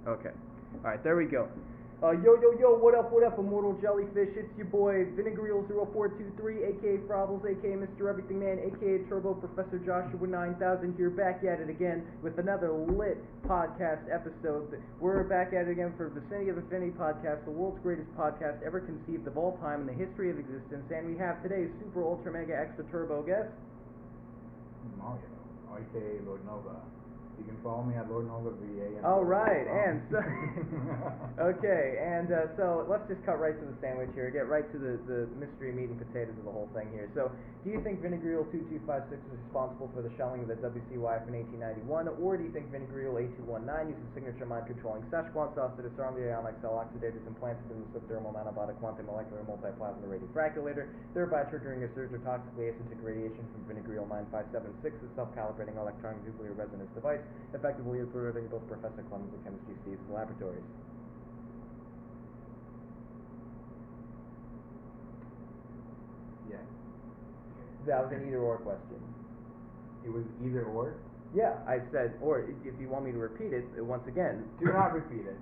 Okay. Alright, there we go. Yo, what up, Immortal Jellyfish? It's your boy, Vinegareel0423, aka Frobbles, aka Mr. Everything Man, aka Turbo Professor Joshua 9000, here back at it again with another lit podcast episode. We're back at it again for Vicinity of Infinity Podcast, the world's greatest podcast ever conceived of all time in the history of existence, and we have today's super ultra mega extra turbo guest, Mario, aka Lord Nova. You can follow me at Lord Nova VA. All right, and so okay, and so let's just cut right to the sandwich here. Get right to the mystery meat and potatoes of the whole thing here. So, do you think Vinegareel 2256 is responsible for the shelling of the WCYF in 1891, or do you think Vinegareel 8219 uses signature mind-controlling Szechuan sauce to disarm the ionic cell oxidators implanted in the subdermal nanobiotic quantum molecular multiplasma radiofraculator, thereby triggering a surge of toxically acidic radiation from Vinegareel 9576, a self-calibrating electronic nuclear resonance device, effectively obliterating both Professor Clemens and Chemistry Steve's laboratories? Yes. That was an either-or question. It was either or? Yeah, I said, or if you want me to repeat it, once again. Do not repeat it.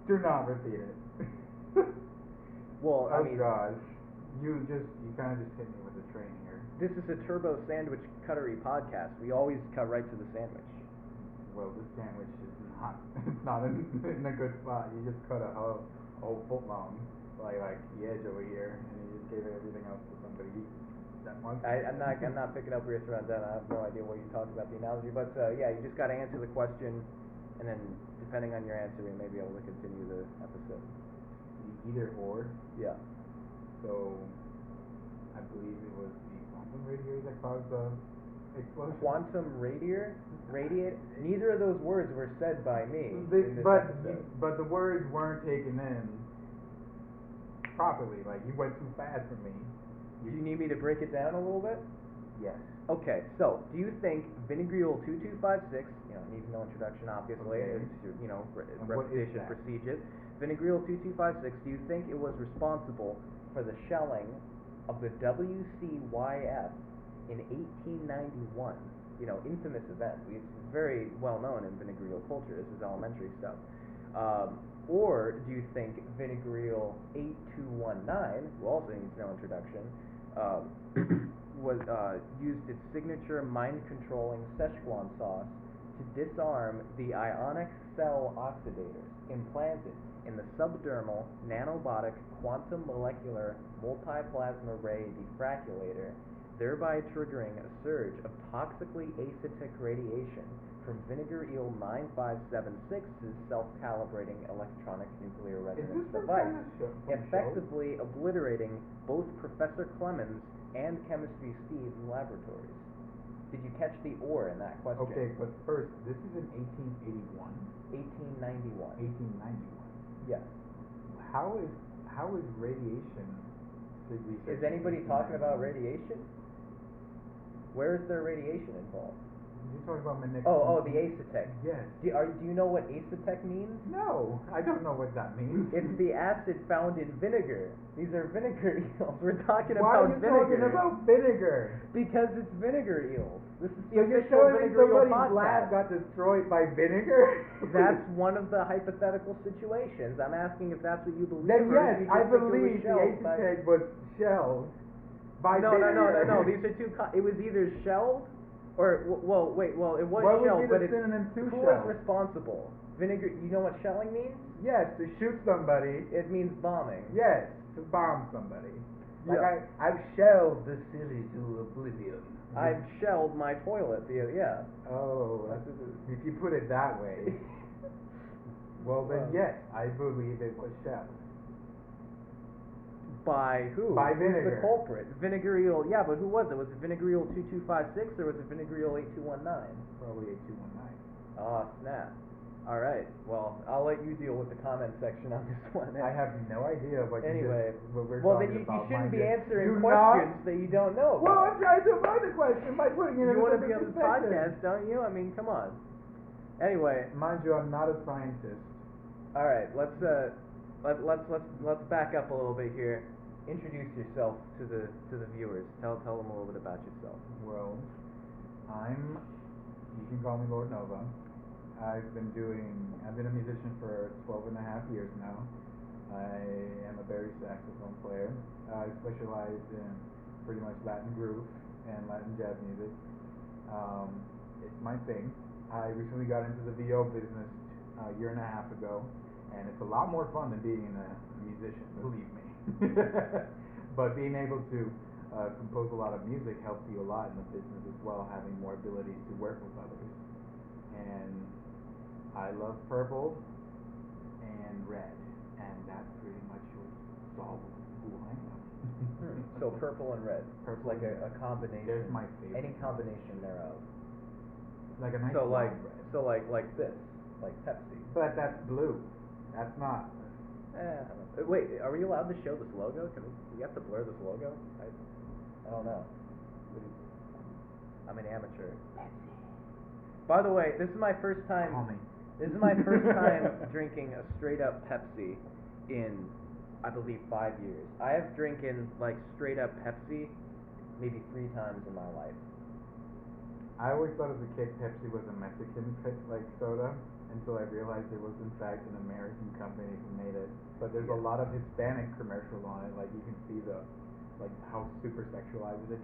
Do not repeat it. Well, I mean, gosh. You kind of just hit me with a train here. This is a turbo sandwich cuttery podcast. We always cut right to the sandwich. Well, this sandwich is not in a good spot. You just cut a whole foot long, like the edge over here, and you just gave everything else to somebody. That much. I'm not picking up where you're throwing down. I have no idea what you're talking about the analogy, but yeah, you just got to answer the question, and then depending on your answer, we may be able to continue the episode. Either or. Yeah. So, I believe it was the quantum radiator that caused the explosion. Quantum radiator? Neither of those words were said by me in this episode. But the words weren't taken in properly. Like, you went too fast for me. Do you need me to break it down a little bit? Yes. Okay, so do you think Vinegareel 2256, needs no introduction, obviously, okay. It's repetition precedes. Vinegareel 2256, do you think it was responsible for the shelling of the WCYF in 1891? Infamous event. It's very well known in Vinegareel culture. This is elementary stuff. Or do you think Vinegareel 8219, who also needs no introduction, was used its signature mind-controlling Szechuan sauce to disarm the ionic cell oxidators implanted in the subdermal nanobotic quantum molecular multiplasma ray defraculator, thereby triggering a surge of toxically acidic radiation from Vinegareel 9576's self-calibrating electronic nuclear resonance device, effectively obliterating both Professor Clemens and Chemistry Steve's laboratories. Did you catch the or in that question? Okay, but first, this is in 1881? 1891. 1891. Yes. How is radiation? Is anybody talking about radiation? Where is there radiation involved? You're talking about the acetec. Yes. Do you know what acetec means? No, I don't know what that means. It's the acid found in vinegar. These are vinegar eels. We're talking Why about vinegar. Why are you talking about vinegar? Because it's vinegar eels. This is the so you're official showing me vinegar eel somebody's lab podcast. got destroyed by vinegar? That's one of the hypothetical situations. I'm asking if that's what you believe. Then yes, you I just think believe the acetec was shelled by vinegar. No. These are two. It was either shelled. Or, it was what shelled, would but be the synonym to who shell? was responsible? Vinegar, you know what shelling means? Yes, to shoot somebody. It means bombing. Yes, to bomb somebody. Yeah. Like I've shelled the city to oblivion. I've shelled my toilet, yeah. Oh, if you put it that way. Well then yes, I believe it was shelled. By who? By vinegar. Who's the vinegar. culprit? Vinegareel, yeah, but who was it? Was it Vinegareel 2256 or was it Vinegareel 8219? Probably 8219. Oh, snap. Alright, well, I'll let you deal with the comment section on this one. I have no idea what anyway, what we're well, then talking you about. shouldn't be answering questions that you don't know about. Well, I'm trying to avoid the question by putting it in You want to be different on the podcast, don't you? I mean, come on. Anyway. Mind you, I'm not a scientist. Alright, let's back up a little bit here. Introduce yourself to the viewers. Tell them a little bit about yourself. Well, you can call me Lord Nova. I've been a musician musician for 12 and a half years now. I am a baritone saxophone player. I specialize in pretty much Latin groove and Latin jazz music. It's my thing. I recently got into the VO business a year and a half ago, and it's a lot more fun than being a musician, believe me. But being able to compose a lot of music helps you a lot in the business as well, having more abilities to work with others. And I love purple and red, and that pretty much was all who I am. So purple and red. Purple Like a combination. There's my favorite. Any combination thereof. Like a nice so like red. so like this, like Pepsi. But that's blue. That's not. Wait, are we allowed to show this logo? Can we have to blur this logo? I don't know. I'm an amateur. Pepsi. By the way, this is my first time. Call me. This is my first time drinking a straight up Pepsi in, I believe, 5 years. I have drinking like straight up Pepsi maybe 3 times in my life. I always thought as a kid Pepsi was a Mexican soda until I realized it was in fact an American company who made it. But there's a lot of Hispanic commercials on it, like you can see how super sexualized it is.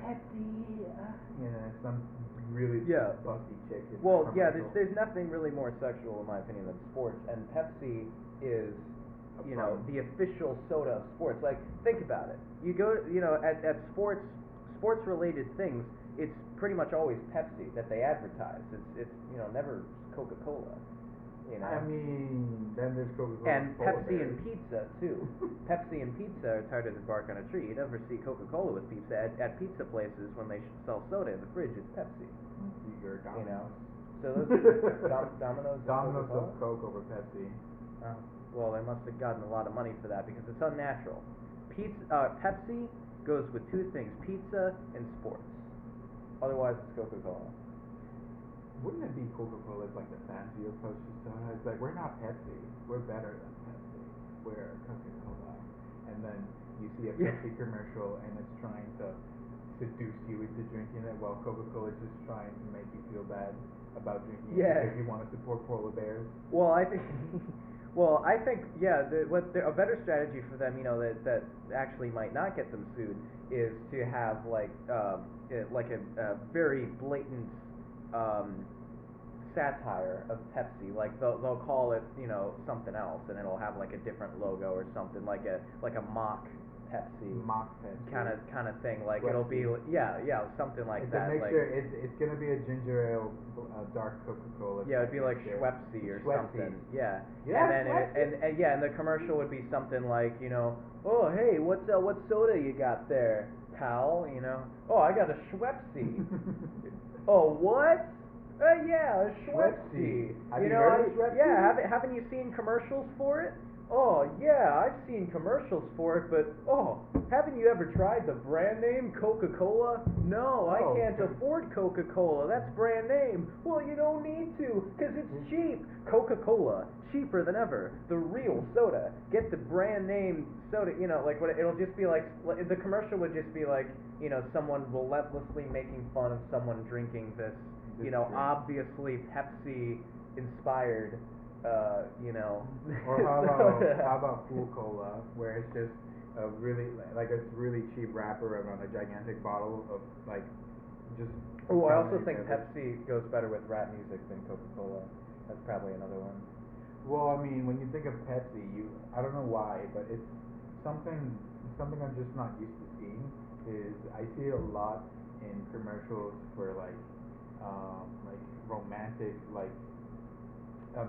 Like Pepsi, some really busty chick. Well, yeah, there's nothing really more sexual in my opinion than sports, and Pepsi is the official soda of sports. Like, think about it. You go, at sports related things, it's pretty much always Pepsi that they advertise. It's never Coca-Cola. I mean, then there's Coca-Cola. And Pepsi and pizza too. Pepsi and pizza are tighter than bark on a tree. You never see Coca-Cola with pizza at pizza places when they sell soda in the fridge. It's Pepsi. You're Domino's. So those Domino's. Domino's sells Coke over Pepsi. Well, they must have gotten a lot of money for that because it's unnatural. Pepsi goes with 2 things: pizza and sports. Otherwise, it's Coca-Cola. Wouldn't it be Coca-Cola is like the fancy approach to soda? It's like, we're not Pepsi. We're better than Pepsi. We're Coca-Cola. And then you see a Pepsi commercial and it's trying to seduce you into drinking it, while Coca-Cola is just trying to make you feel bad about drinking it because you want to support polar bears. Well, I think a better strategy for them, that actually might not get them sued, is to have like a very blatant satire of Pepsi. Like they'll call it something else, and it'll have like a different logo or something, like a mock Pepsi. Mock Pepsi. Kind of thing. Like Schweppes. It'll be something like it's that. A mixture, it's gonna be a ginger ale, dark Coca-Cola. Yeah, it'd be like Schweppes or something. Yeah. Yeah. And the commercial would be something like, oh hey, what soda you got there, pal? Oh, I got a Schweppes. Oh, what? Yeah, a Schweppes. Have you heard of Schweppes? Yeah, haven't you seen commercials for it? Oh, yeah, I've seen commercials for it, but, haven't you ever tried the brand name Coca-Cola? No, I can't afford Coca-Cola. That's brand name. Well, you don't need to, because it's cheap. Coca-Cola, cheaper than ever. The real soda. Get the brand name soda, it'll just be like, the commercial would just be like, someone relentlessly making fun of someone drinking this obviously Pepsi-inspired Or how about Cool Cola, where it's just a really cheap wrapper on a gigantic bottle of just. Oh, I also think Pepsi goes better with rap music than Coca-Cola. That's probably another one. Well, I mean, when you think of Pepsi, I don't know why, but it's something I'm just not used to seeing. Is I see it a lot in commercials for romantic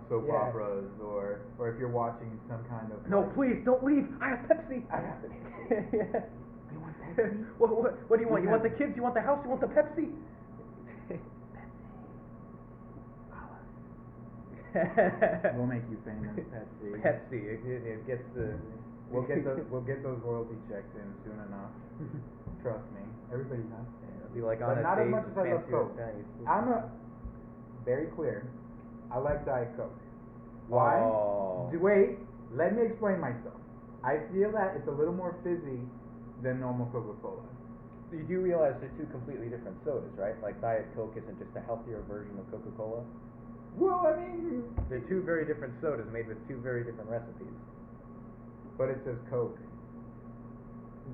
soap operas, or if you're watching some kind of. No, please don't leave. I have Pepsi. I have it. Yeah. You want Pepsi? What do you want? You want the kids? You want the house? You want the Pepsi? We'll make you famous, Pepsi. Pepsi. It gets the. We'll get those royalty checks in soon enough. Trust me. Everybody has to. It'll be like on but a not as stage, much as I love Coke. I'm very clear. I like Diet Coke. Why? Oh. Wait, let me explain myself. I feel that it's a little more fizzy than normal Coca-Cola. You do realize they're 2 completely different sodas, right? Like Diet Coke isn't just a healthier version of Coca-Cola. Well, I mean, They're two very different sodas made with two very different recipes. but it says Coke.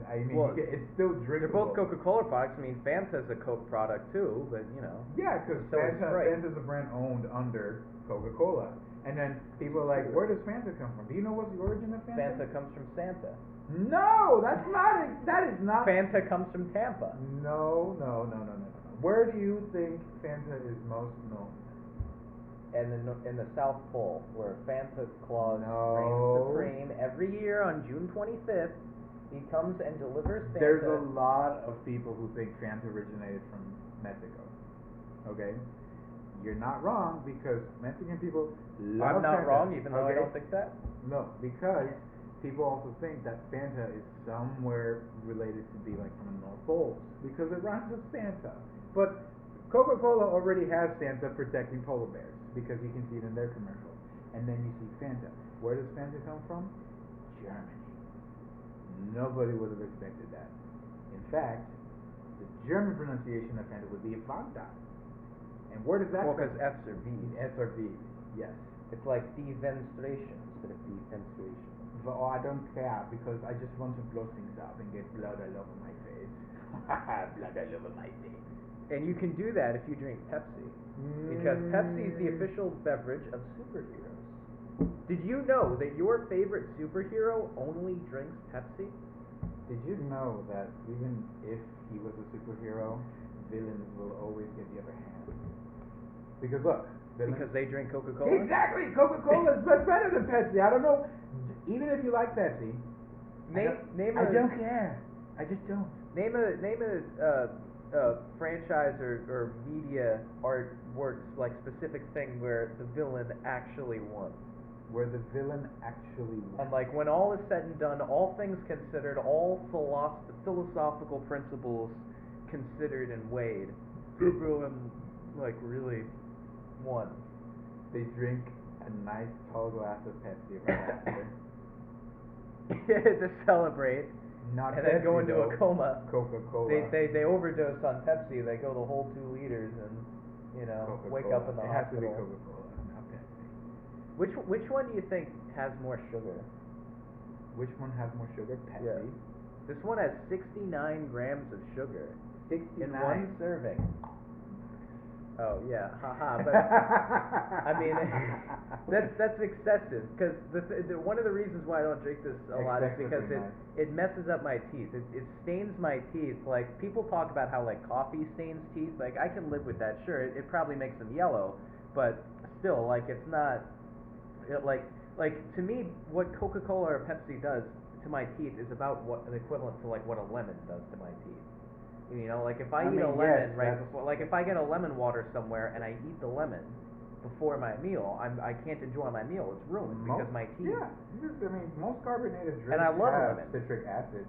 I mean, Well, it's still drinkable. They're both Coca-Cola products. I mean, Fanta's a Coke product too, but you know. Yeah, because So is Sprite. Fanta's a brand owned under Coca-Cola. And then people are like, where does Fanta come from? Do you know what's the origin of Fanta? Fanta comes from Santa. No, that is not. Fanta comes from Tampa. No. Where do you think Fanta is most known? And in the South Pole, where Santa Claus No. reigns supreme every year on June 25th, he comes and delivers Fanta. There's a lot of people who think Fanta originated from Mexico. Okay? You're not wrong, because Mexican people love I'm not Fanta, wrong, even though I okay? don't think that. No, because people also think that Fanta is somewhere related to be like from the North Pole, because it rhymes with Santa. But Coca-Cola already has Santa protecting polar bears, because you can see it in their commercials. And then you see Fanta. Where does Fanta come from? Germany. Nobody would have expected that. In fact, the German pronunciation of Fanta would be Fanta. And where does that Well, come because F's are V's. S or V, yes. It's like defenstration instead of defenstration. But, oh, I don't care, because I just want to blow things up and get blood all over my face. Blood all over my face. And you can do that if you drink Pepsi. Because Pepsi is the official beverage of superheroes. Did you know that your favorite superhero only drinks Pepsi? Did you know that even if he was a superhero, villains will always get the upper hand? Because look, villains... Because they drink Coca-Cola? Exactly! Coca-Cola is much better than Pepsi. I don't know. Even if you like Pepsi, I don't care. I just don't. Name a franchise or media artworks like specific thing where the villain actually won. Where the villain actually won. And like when all is said and done, all things considered, all philosophical principles considered and weighed, the villain like really won. They drink a nice tall glass of Pepsi right after. To celebrate. Not and Pepsi, then go into though. a coma. Coca-Cola. They overdose on Pepsi. They go the whole 2 liters and wake up in the It hospital. has to be Coca-Cola, not Pepsi. Which one do you think has more sugar? Which one has more sugar? Pepsi. Yeah. This one has 69 grams of sugar 69 in one serving. Oh yeah, haha. But I mean, that's excessive. Because one of the reasons why I don't drink this a lot is because it messes up my teeth. It stains my teeth. Like people talk about how like coffee stains teeth. Like I can live with that. Sure, it probably makes them yellow, but still, like it's not. Like to me, what Coca-Cola or Pepsi does to my teeth is about what the equivalent to like what a lemon does to my teeth. You know, like if I eat a lemon before, like if I get a lemon water somewhere and I eat the lemon before my meal, I can't enjoy my meal. It's ruined because my teeth. Yeah, I mean, most carbonated drinks and I love have lemon. citric acid.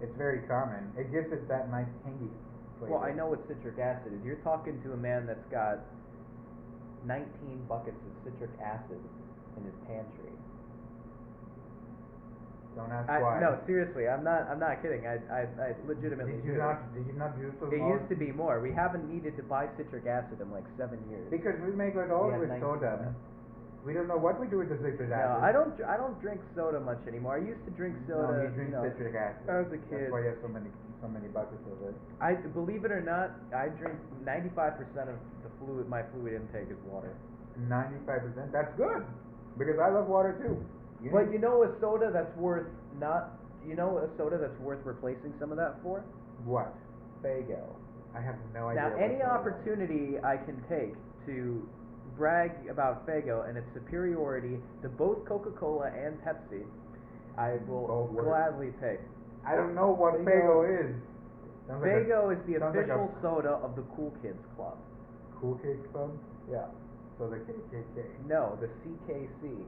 It's very common. It gives it that nice tangy flavor. Well, I know what citric acid is. You're talking to a man that's got 19 buckets of citric acid in his pantry. Don't ask why. No, seriously, I'm not kidding. I legitimately. Did you not use those? It used to be more. We haven't needed to buy citric acid in like 7 years. Because we make it all with soda. We don't know what we do with the citric acid. No, I don't drink soda much anymore. I used to drink soda. No, you drink citric acid. I was a kid. That's why you have so many buckets of it. I believe it or not, I drink 95% of my fluid intake is water. 95%. That's good. Because I love water too. But you know a soda that's worth replacing some of that for? What? Faygo. I have no idea. Now, any opportunity I can take to brag about Faygo and its superiority to both Coca-Cola and Pepsi, I will gladly take. I don't know what Faygo is. Faygo is the official soda of the Cool Kids Club. Cool Kids Club? Yeah. So the KKK. No, the CKC.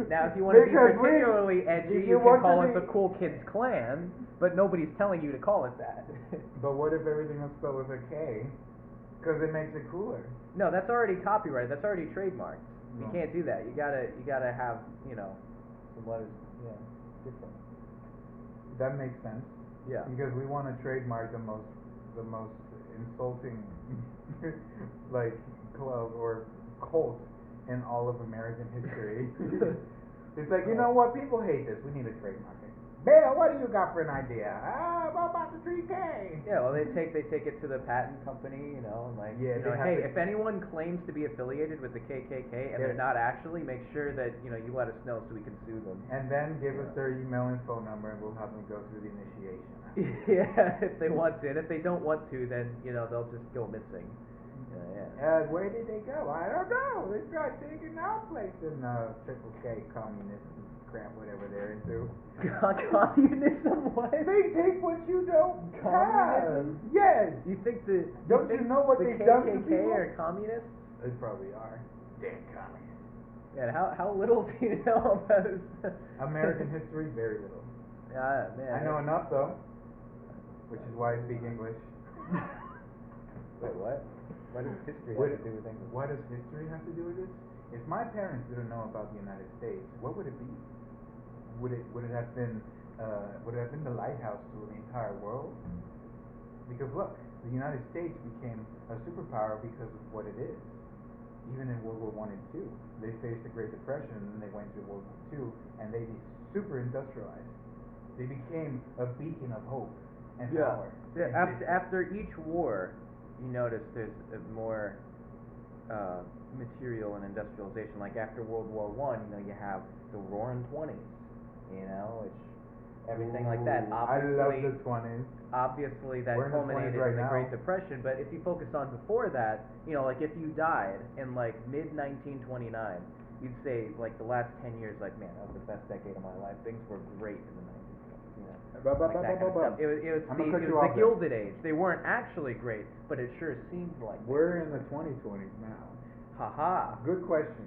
Now, if you want to be particularly edgy, you can call it the Cool Kids Clan, but nobody's telling you to call it that. But what if everything was spelled with a K? Because it makes it cooler. No, that's already copyrighted. That's already trademarked. You can't do that. You gotta have some letters. Yeah, different. That makes sense. Yeah. Because we want to trademark the most insulting like club or cult in all of American history. It's like, you know what? People hate this. We need a trademark it. Bill, what do you got for an idea? What about the 3K? Yeah, well, they take it to the patent company, and like, Yeah, hey, if anyone claims to be affiliated with the KKK and they're not actually, make sure that you let us know so we can sue them. And then give us their email and phone number, and we'll have them go through the initiation. Yeah, if they want to, and if they don't want to, then they'll just go missing. Where did they go? I don't know. They tried taking our place in Triple K communist crap, whatever they're into. Communism? What? They take what you don't have. Communism? Yes. You think the don't you know what they've done to KKK people? are communists? They probably are. Damn communists. Yeah. How little do you know about American history? Very little. Yeah, man. I know enough though, which is why I speak English. Wait, what? What does history have to do with English? What does history have to do with this? If my parents didn't know about the United States, what would it be? Would it have been the lighthouse to the entire world? Because look, the United States became a superpower because of what it is. Even in World War I and II, they faced the Great Depression, and then they went to World War II, and they super industrialized. They became a beacon of hope and power. Yeah. After each war, you notice there's more material and industrialization. Like after World War I, you have the Roaring '20s, which everything like that. Obviously, I love the '20s. Obviously, that culminated in the Great Depression. But if you focus on before that, like if you died in like mid 1929, you'd say like the last 10 years, like man, that was the best decade of my life. Things were great in the 1920s. Like that kind of stuff. It was the Gilded Age. They weren't actually great, but it sure seemed like. We're in the 2020s now. Haha. Good question.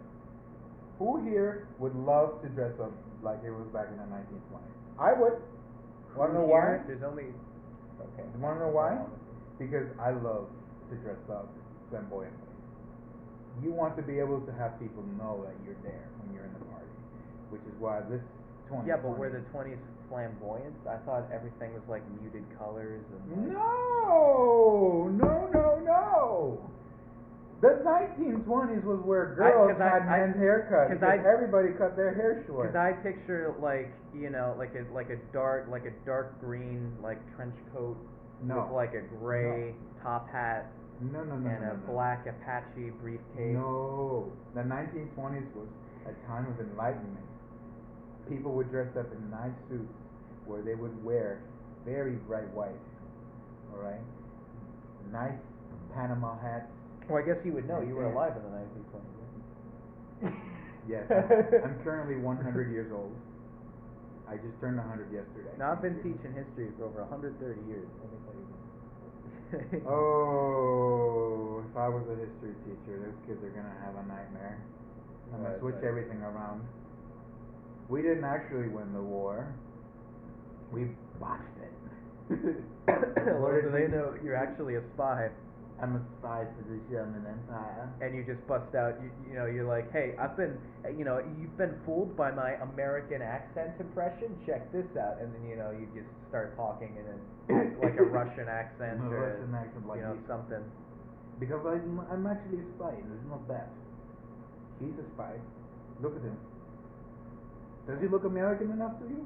Who here would love to dress up like it was back in the 1920s? I would. Want to know why? There's only. Okay. You want to know why? Because I love to dress up flamboyantly. You want to be able to have people know that you're there when you're in the party, which is why this 2020. Yeah, but were the 20s flamboyant? I thought everything was like muted colors and. No. The 1920s was where girls had men's haircuts. Because everybody cut their hair short. Because I picture like a dark green like trench coat with like a gray top hat. No. And a black Apache briefcase. No, the 1920s was a time of enlightenment. People would dress up in nice suits where they would wear very bright white. All right, nice Panama hats. Well, I guess you would know. You were alive in the 1920s. Yes, I'm currently 100 years old. I just turned 100 yesterday. Now, I've been teaching history for over 130 years. Let me tell you. Oh, if I was a history teacher, those kids are gonna have a nightmare. I'm gonna switch everything around. We didn't actually win the war. We botched it. Little do they know you're actually a spy. I'm a spy for the German Empire. And you just bust out, you're like, hey, you've been fooled by my American accent impression. Check this out, and then you just start talking in like a Russian accent or Russian accent, like something. Because I'm actually a spy. It's not that. He's a spy. Look at him. Does he look American enough to you?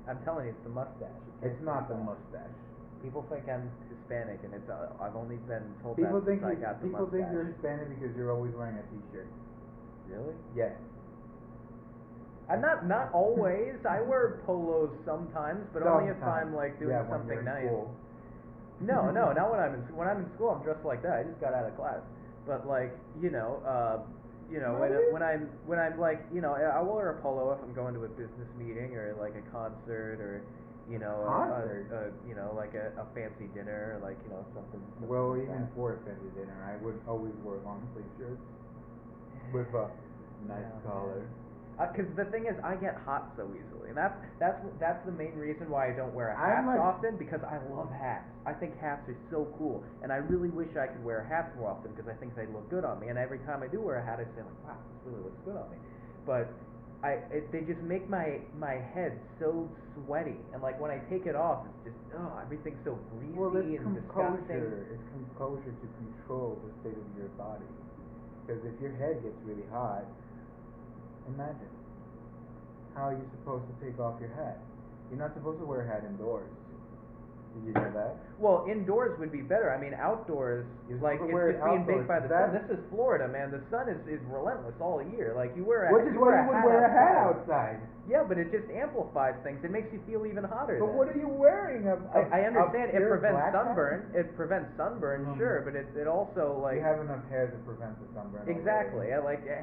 I'm telling you, it's the mustache. It's not the mustache. People think I'm Hispanic, and it's I've only been told people that since I got the mustache. People think you're Hispanic because you're always wearing a t-shirt. Really? Yeah. I'm not always. I wear polos sometimes, but only if I'm like doing something nice. School. No, not when I'm in school. I'm dressed like that. I just got out of class. But like when I'm like I will wear a polo if I'm going to a business meeting or like a concert or. Like a fancy dinner, like something. Well, like even that. for a fancy dinner, I would always wear long sleeve shirts with a nice collar. Because the thing is, I get hot so easily, and that's the main reason why I don't wear a hat often. Because I love hats. I think hats are so cool, and I really wish I could wear hats more often because I think they look good on me. And every time I do wear a hat, I say like, wow, this really looks good on me. But they just make my head so sweaty, and like when I take it off, it's just everything's so greasy Well, it's and disgusting. composure. It's composure to control the state of your body. Because if your head gets really hot, imagine how are you supposed to take off your hat? You're not supposed to wear a hat indoors. Did you know that? Well, indoors would be better. I mean, outdoors, You're like supposed it's to wear just it being baked outdoors. by the sun. This is Florida, man. The sun is relentless all year. Like you wear a Which is why you would wear a hat outside. outside. Yeah, but it just amplifies things. It makes you feel even hotter. But what are you wearing? I understand it pure prevents black sunburn. hat? It prevents sunburn, sure, but it also like You have enough hair to prevent the sunburn. exactly.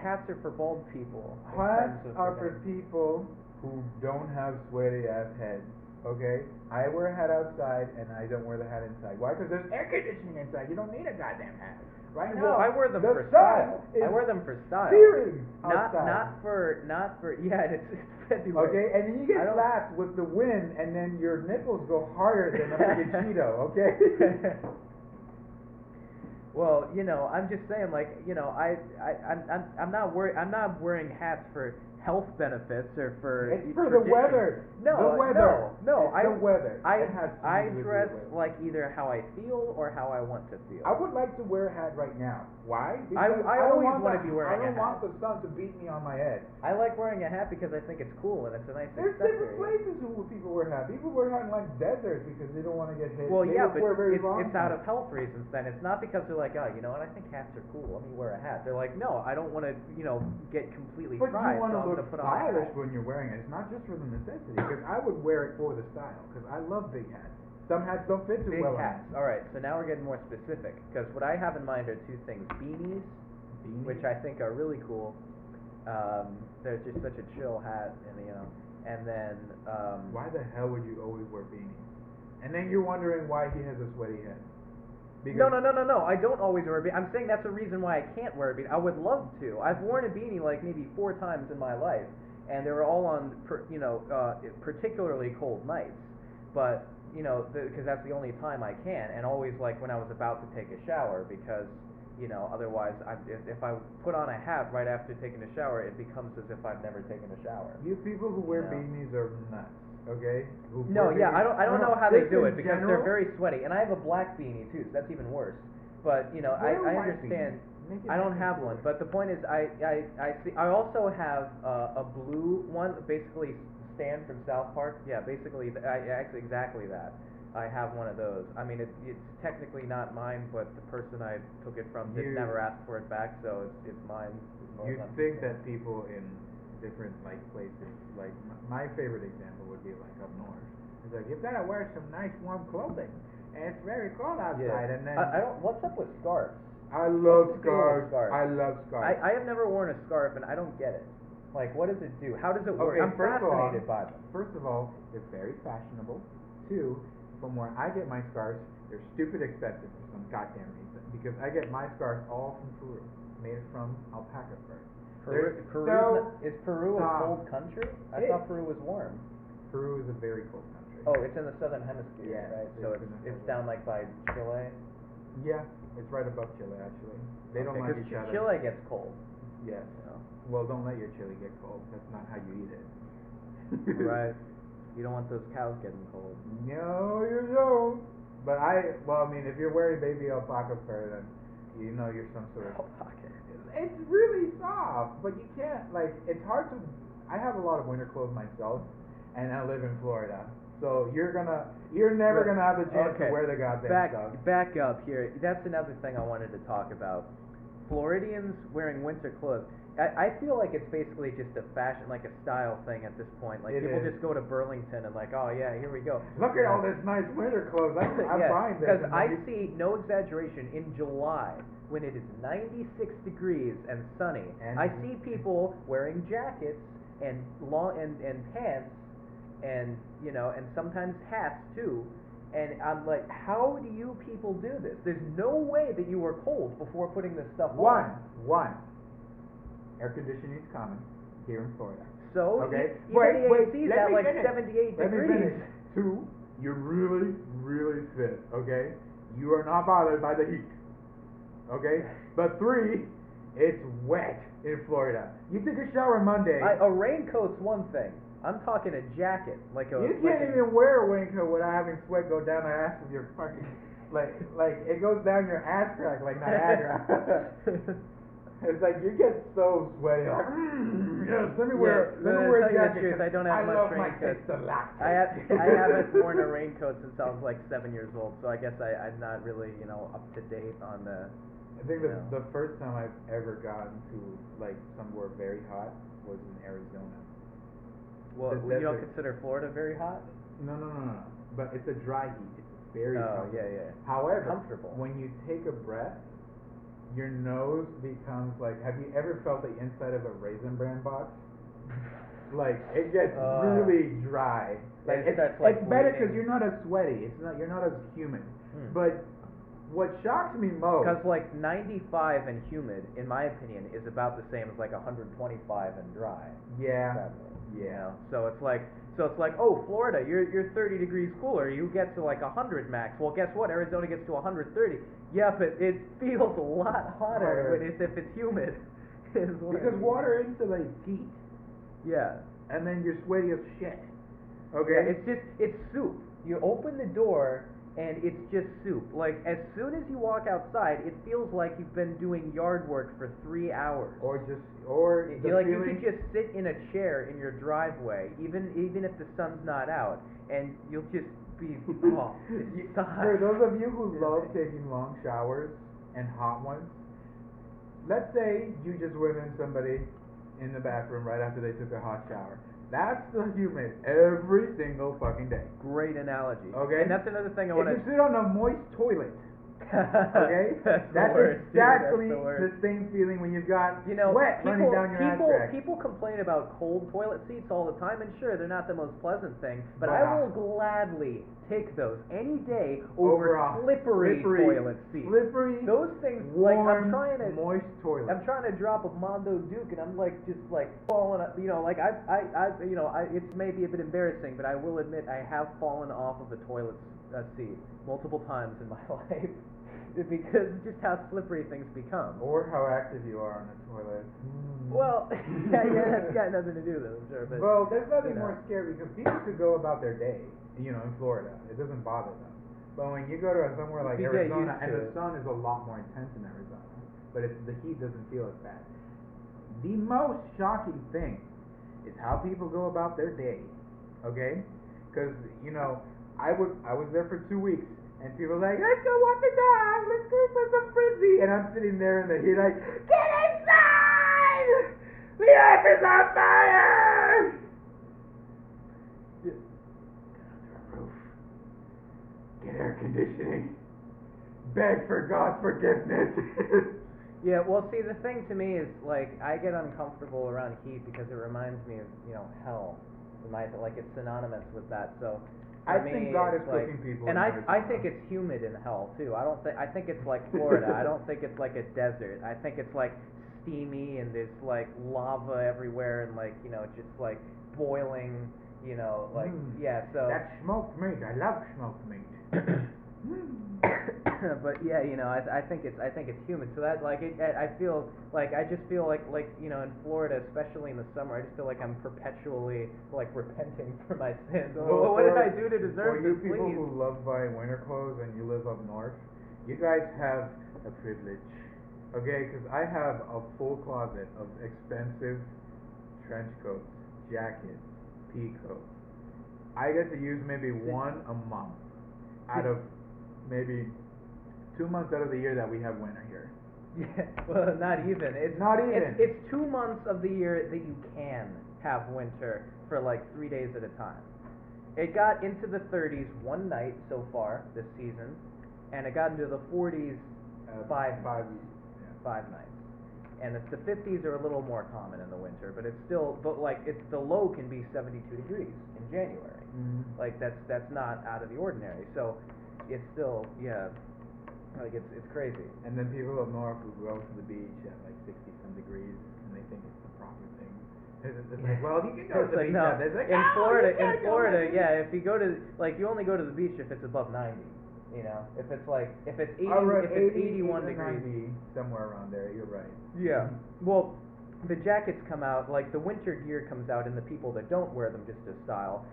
Hats are for bald people. Hats are for people who don't have sweaty ass heads. Okay, I wear a hat outside and I don't wear the hat inside. Why? Because there's air conditioning inside. You don't need a goddamn hat. Right now, well, I wear them the for sun style. is I wear them for style. searing Not outside. for yeah. It's February. Okay, and then you get slapped with the wind, and then your nipples go harder than a freaking Cheeto. Okay. Well, I'm just saying, like, I'm not wearing hats for health benefits or for It's for the weather. No, the weather. no, it's the weather. I It has to I do with dress the weather. like either how I feel or how I want to feel. I would like to wear a hat right now. Why? I Because always don't want to be wearing I don't a want hat. the sun to beat me on my head. I like wearing a hat because I think it's cool and it's a nice There's accessory. different places where people wear hats. People wear hats in like deserts because they don't want to get hit. Well, They yeah, just but wear very it's long out of hats. health reasons then. It's not because they're like, oh, you know what, I think hats are cool, let me wear a hat. They're like, no, I don't want to, get completely But fried, you want so to I'm going look to put on a stylish hat. when you're wearing it. It's not just for the necessity. Because I would wear it for the style. Because I love big hats. Some hats don't fit too Big well. hats. All right, so now we're getting more specific. Because what I have in mind are two things. Beanies, which I think are really cool. They're just such a chill hat, and then... Why the hell would you always wear beanies? And then you're wondering why he has a sweaty head. No, I don't always wear a beanie. I'm saying that's a reason why I can't wear a beanie. I would love to. I've worn a beanie like maybe 4 times in my life, and they were all on, particularly cold nights. But, because that's the only time I can, and always like when I was about to take a shower, because, otherwise, if I put on a hat right after taking a shower, it becomes as if I've never taken a shower. You people who wear beanies are nuts. Okay? No, yeah, I don't know how they do it because they're general, very sweaty, and I have a black beanie too, so that's even worse. But I understand. I don't have one, but the point is, I see. I also have a blue one, basically Stan from South Park. Yeah, basically, actually exactly that. I have one of those. I mean, it's technically not mine, but the person I took it from did never ask for it back, so it's mine. You'd think that people in different places, like my favorite example would be like up north. It's like you've got to wear some nice warm clothing, and it's very cold outside. Yeah. And then I don't. What's up with scarves? I love What's the deal with scarves. I love scarves. I have never worn a scarf, and I don't get it. Like, what does it do? How does it work? I'm fascinated by them. First of all, they're very fashionable. 2, from where I get my scarves, they're stupid expensive for some goddamn reason. Because I get my scarves all from Peru, made from alpaca fur. Is Peru a cold country? I thought Peru was warm. Peru is a very cold country. Oh, it's in the southern hemisphere, right? So it's down like by Chile. Yeah, it's right above Chile actually. They don't like each other. Chile gets cold. Yes. Well, don't let your chili get cold. That's not how you eat it. Right. You don't want those cows getting cold. No, you don't. But if you're wearing baby alpaca fur, then you're some sort of alpaca. It's really soft, but you can't it's hard to. I have a lot of winter clothes myself, and I live in Florida, so you're never gonna have the chance to wear the goddamn stuff. Back up here. That's another thing I wanted to talk about. Floridians wearing winter clothes. I feel like it's basically just a fashion, like a style thing at this point. Like people just go to Burlington and like, oh yeah, here we go. Look at all this nice winter clothes. I'm buying this. Because I see, no exaggeration, in July when it is 96 degrees and sunny, I see people wearing jackets and pants and and sometimes hats too. And I'm like, how do you people do this? There's no way that you were cold before putting this stuff on. One. Air conditioning is common here in Florida. So, okay. even the AC's at like finish. 78 let degrees. Me finish. 2, you're really, really fit, okay? You are not bothered by the heat, okay? But 3, It's wet in Florida. You took a shower Monday. A raincoat's one thing. I'm talking a jacket, like a. You can't even wear a raincoat without having sweat go down the ass of your fucking, like it goes down your ass crack like Niagara. It's like you get so sweaty. Like, yes, let me wear a jacket. I don't have much raincoats. I haven't worn a raincoat since I was like 7 years old, so I guess I'm not really up to date on the. I think the first time I've ever gotten to like somewhere very hot was in Arizona. Well, you don't consider Florida very hot? No. But it's a dry heat. It's very hot. Oh, yeah. However, comfortable. When you take a breath, your nose becomes like. Have you ever felt the inside of a Raisin Bran box? Like it gets really dry. Like it's better because you're not as sweaty. You're not as humid. But what shocks me most. Because like 95 and humid, in my opinion, is about the same as like 125 and dry. Yeah. So it's like, oh, Florida, you're 30 degrees cooler. You get to like 100 max. Well, guess what? Arizona gets to 130. Yeah, but it feels a lot hotter if it's humid. Because water insulates heat. Yeah. And then you're sweaty as shit. Okay. Yeah, it's soup. You open the door and it's just soup. Like as soon as you walk outside, it feels like you've been doing yard work for 3 hours. You could just sit in a chair in your driveway, even if the sun's not out, and you'll just be For those of you who love taking long showers and hot ones, let's say you just went in somebody in the bathroom right after they took a hot shower. That's the humid every single fucking day. Great analogy. Okay. And that's another thing I want to. If you sit on a moist toilet, okay, that's exactly the same feeling when you've got sweat running down your ass crack. People complain about cold toilet seats all the time, and sure, they're not the most pleasant thing, but I will gladly take those any day over slippery toilet seats. Those things, warm, like I'm trying to moist toilet. I'm trying to drop a Mondo Duke, and I'm like just like falling up. It's maybe a bit embarrassing, but I will admit I have fallen off of a toilet seat multiple times in my life. Because just how slippery things become. Or how active you are on a toilet. Well, yeah, that's got nothing to do with it, I'm sure. But, well, there's nothing more scary because people could go about their day, in Florida. It doesn't bother them. But when you go to somewhere like Arizona, and the sun is a lot more intense in Arizona, but the heat doesn't feel as bad. The most shocking thing is how people go about their day, okay? Because, I was there for 2 weeks. And people are like, let's go walk the dog, let's go for some frisbee. And I'm sitting there in the heat like, get inside! The earth is on fire! Get under a roof. Get air conditioning. Beg for God's forgiveness. Yeah, well, see, the thing to me is, like, I get uncomfortable around heat because it reminds me of, hell. Like, it's synonymous with that, so... I think God is cooking people. And I think it's humid in hell too. I think it's like Florida. I don't think it's like a desert. I think it's like steamy and there's like lava everywhere and like just like boiling. Yeah. So that's smoked meat. I love smoked meat. But yeah, I think it's humid. So that I feel like in Florida, especially in the summer, I just feel like I'm perpetually like repenting for my sins. Well, what did I do to deserve this? For you people who love buying winter clothes and you live up north, you guys have a privilege, okay? Because I have a full closet of expensive trench coats, jackets, pea coats. I get to use maybe one a month out of maybe 2 months out of the year that we have winter here. Yeah, well, not even. It's 2 months of the year that you can have winter for like 3 days at a time. It got into the 30s one night so far this season, and it got into the 40s five nights. And the 50s are a little more common in the winter, but it's still, the low can be 72 degrees in January. Mm-hmm. Like that's not out of the ordinary. So it's still, like it's crazy. And then people up north who go to the beach at like 60-some degrees, and they think it's the proper thing. It's like, well, you can go to the beach. No. In Florida, if you go to you only go to the beach if it's above 90. You know, if it's 80, Alright, if it's 80, 81 80, degrees. 90, somewhere around there. You're right. Yeah. Well, the jackets come out, like the winter gear comes out in the people that don't wear them just as style,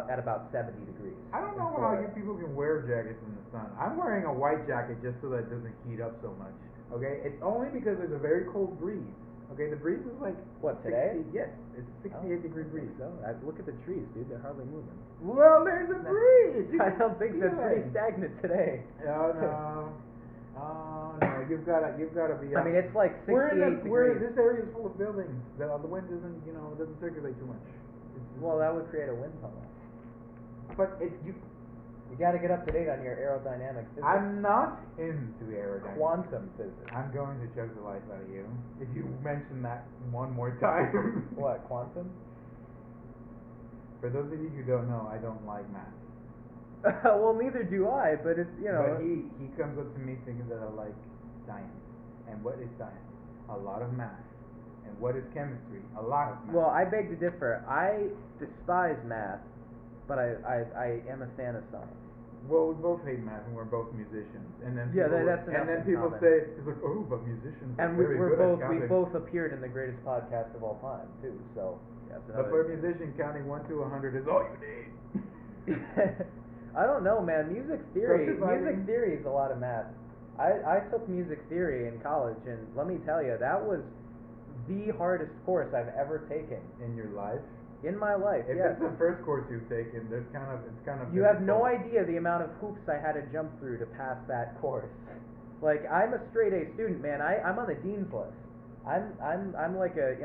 at about 70 degrees. I don't in know how Florida. you people can wear jackets in the sun. I'm wearing a white jacket just so that it doesn't heat up so much. Okay, it's only because there's a very cold breeze. Okay, the breeze is like What, today? 60, yes, it's 68-degree breeze. So look at the trees, dude. They're hardly moving. Well, there's a breeze. You I can don't think so. It's feel pretty it. stagnant today. Oh no. Oh no, you've gotta be. I mean, it's like 68 degrees. This area is full of buildings. The wind doesn't circulate too much. Well, that would create a wind tunnel. But You got to get up to date on your aerodynamic physics. I'm not into aerodynamics. Quantum physics. I'm going to chug the life out of you if you mention that one more time. What, quantum? For those of you who don't know, I don't like math. Well, neither do I, but it's, But he comes up to me thinking that I like science. And what is science? A lot of math. And what is chemistry? A lot of math. Well, I beg to differ. I despise math, but I am a fan of science. Well, we both hate math, and we're both musicians. And then Yeah, people, that's enough and then in people common. say, it's like, oh, but musicians And are we very were good both at we counting. both appeared in the greatest podcast of all time too. So yes. But for a musician, counting 1 to 100 is all you need. I don't know, man. Music theory Subdividing. is a lot of math. I took music theory in college, and let me tell you, that was the hardest course I've ever taken In your life? in my life. If Yes. it's the first course you've taken, it's kind of. You have no difficult. idea the amount of hoops I had to jump through to pass that course. Like, I'm a straight A student, man. I'm on the dean's list. I'm like a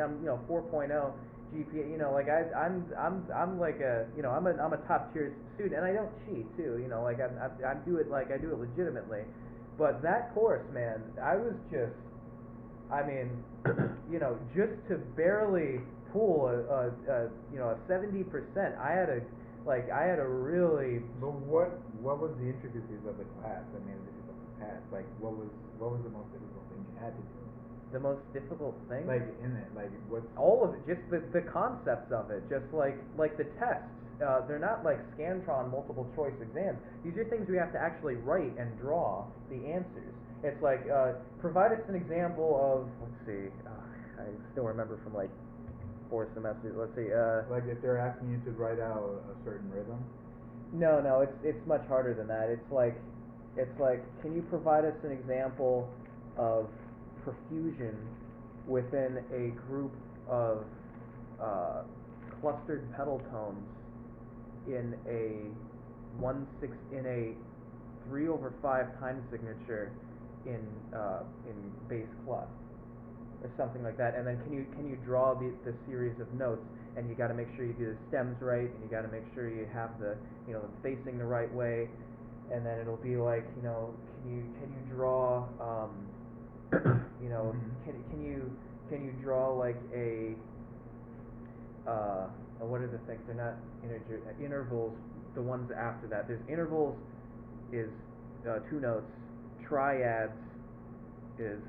4.0 GPA. Like I'm like I'm a top tier student, and I don't cheat too. Like I do it legitimately. But that course, man, I was just, I mean, just to barely pull a 70%, I had to really. But what was the intricacies of the class? I mean, this is of the past. Like, what was the most difficult thing you had to do? The most difficult thing? Like in it, like what's all of it, just the concepts of it, just like the tests. They're not like Scantron multiple choice exams. These are things we have to actually write and draw the answers. It's like, provide us an example of, let's see, I still remember from like 4 semesters. Let's see. like if they're asking you to write out a certain rhythm? No, it's much harder than that. It's like, can you provide us an example of perfusion within a group of clustered pedal tones in a 3/5 time signature in bass clef or something like that, and then can you draw the series of notes, and you got to make sure you do the stems right, and you got to make sure you have the them facing the right way, and then it'll be like can you draw can you draw like a what are the things? They're not intervals. The ones after that. There's intervals is 2 notes. Triads is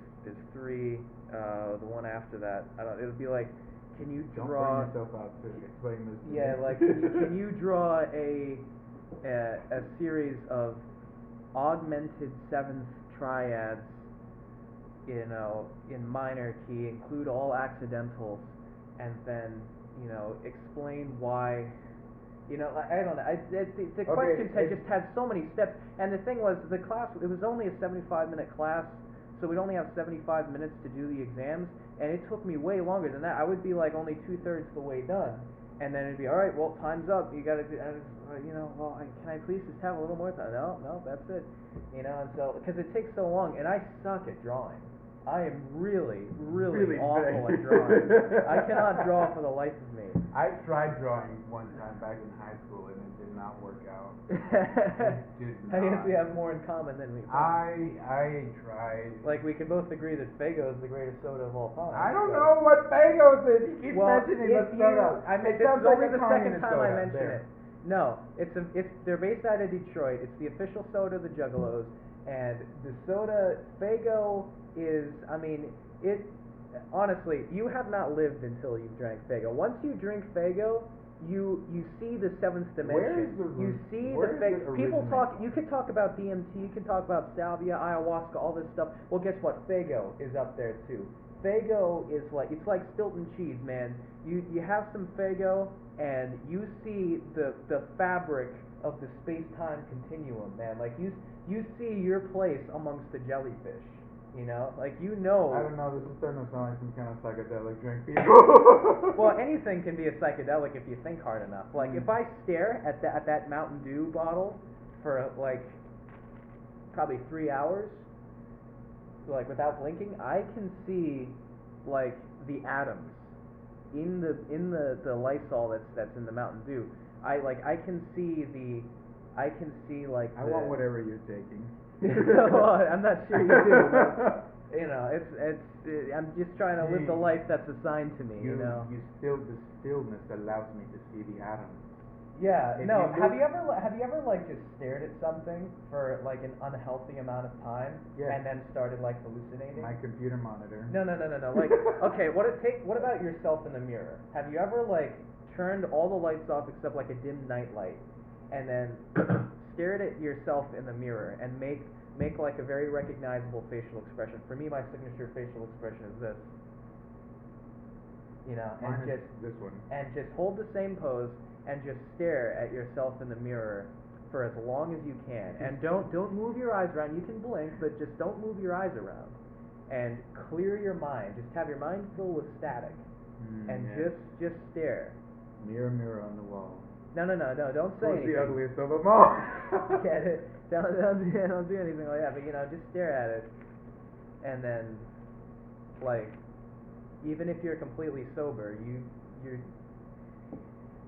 3. The one after that, it'll be like, can you Don't draw? bring yourself out to explain this. To Yeah, me. like can you draw a series of augmented 7th triads in minor key, include all accidentals, and then explain why. I don't know. The questions just had so many steps, and the thing was, the class, it was only a 75-minute class, so we'd only have 75 minutes to do the exams, and it took me way longer than that. I would be like only 2/3 the way done, and then it'd be, all right, well, time's up. You gotta do, can I please just have a little more time? No, that's it. And so, because it takes so long, and I suck at drawing. I am really, really awful at drawing. I cannot draw for the life of me. I tried drawing one time back in high school, and it did not work out. I guess we have more in common than we. I tried. Like, we can both agree that Faygo is the greatest soda of all time. I don't know what Fagos is. You keep mentioning the soda. This is only the second time I mention it. No, they're based out of Detroit. It's the official soda of the Juggalos, and the soda Faygo is, honestly, you have not lived until you've drank Faygo. Once you drink Faygo, you see the seventh Where is dimension. the You see where the is fake. it People talk. originating? You can talk about DMT. You can talk about salvia, ayahuasca, all this stuff. Well, guess what? Fago is up there too. Fago is like it's like Stilton cheese, man. You have some Fago and you see the fabric of the space-time continuum, man. Like you see your place amongst the jellyfish. You know, like I don't know. This is starting to sound like some kind of psychedelic drink, people. Well, anything can be a psychedelic if you think hard enough. Like if I stare at that Mountain Dew bottle for like probably 3 hours, like without blinking, I can see like the atoms in the Lysol that's in the Mountain Dew. I can see like I want whatever you're taking. Well, I'm not sure you do, but you know, I'm just trying to live the life that's assigned to me. You know. The stillness allows me to see the atoms. Yeah. If No. you Have you ever like just stared at something for like an unhealthy amount of time Yes. and then started like hallucinating? My computer monitor. No. Like, okay, what about yourself in the mirror? Have you ever like turned all the lights off except like a dim night light, and then stared at yourself in the mirror and make like a very recognizable facial expression? For me, my signature facial expression is this. You know, and Mine is this one. and just hold the same pose and just stare at yourself in the mirror for as long as you can. And don't move your eyes around. You can blink, but just don't move your eyes around. And clear your mind. Just have your mind filled with static. And yes. just stare. Mirror, mirror on the wall. No, don't say Who's anything. the ugliest of them all? Get it? Don't do anything like that. But you know, just stare at it, and then, like, even if you're completely sober, you're.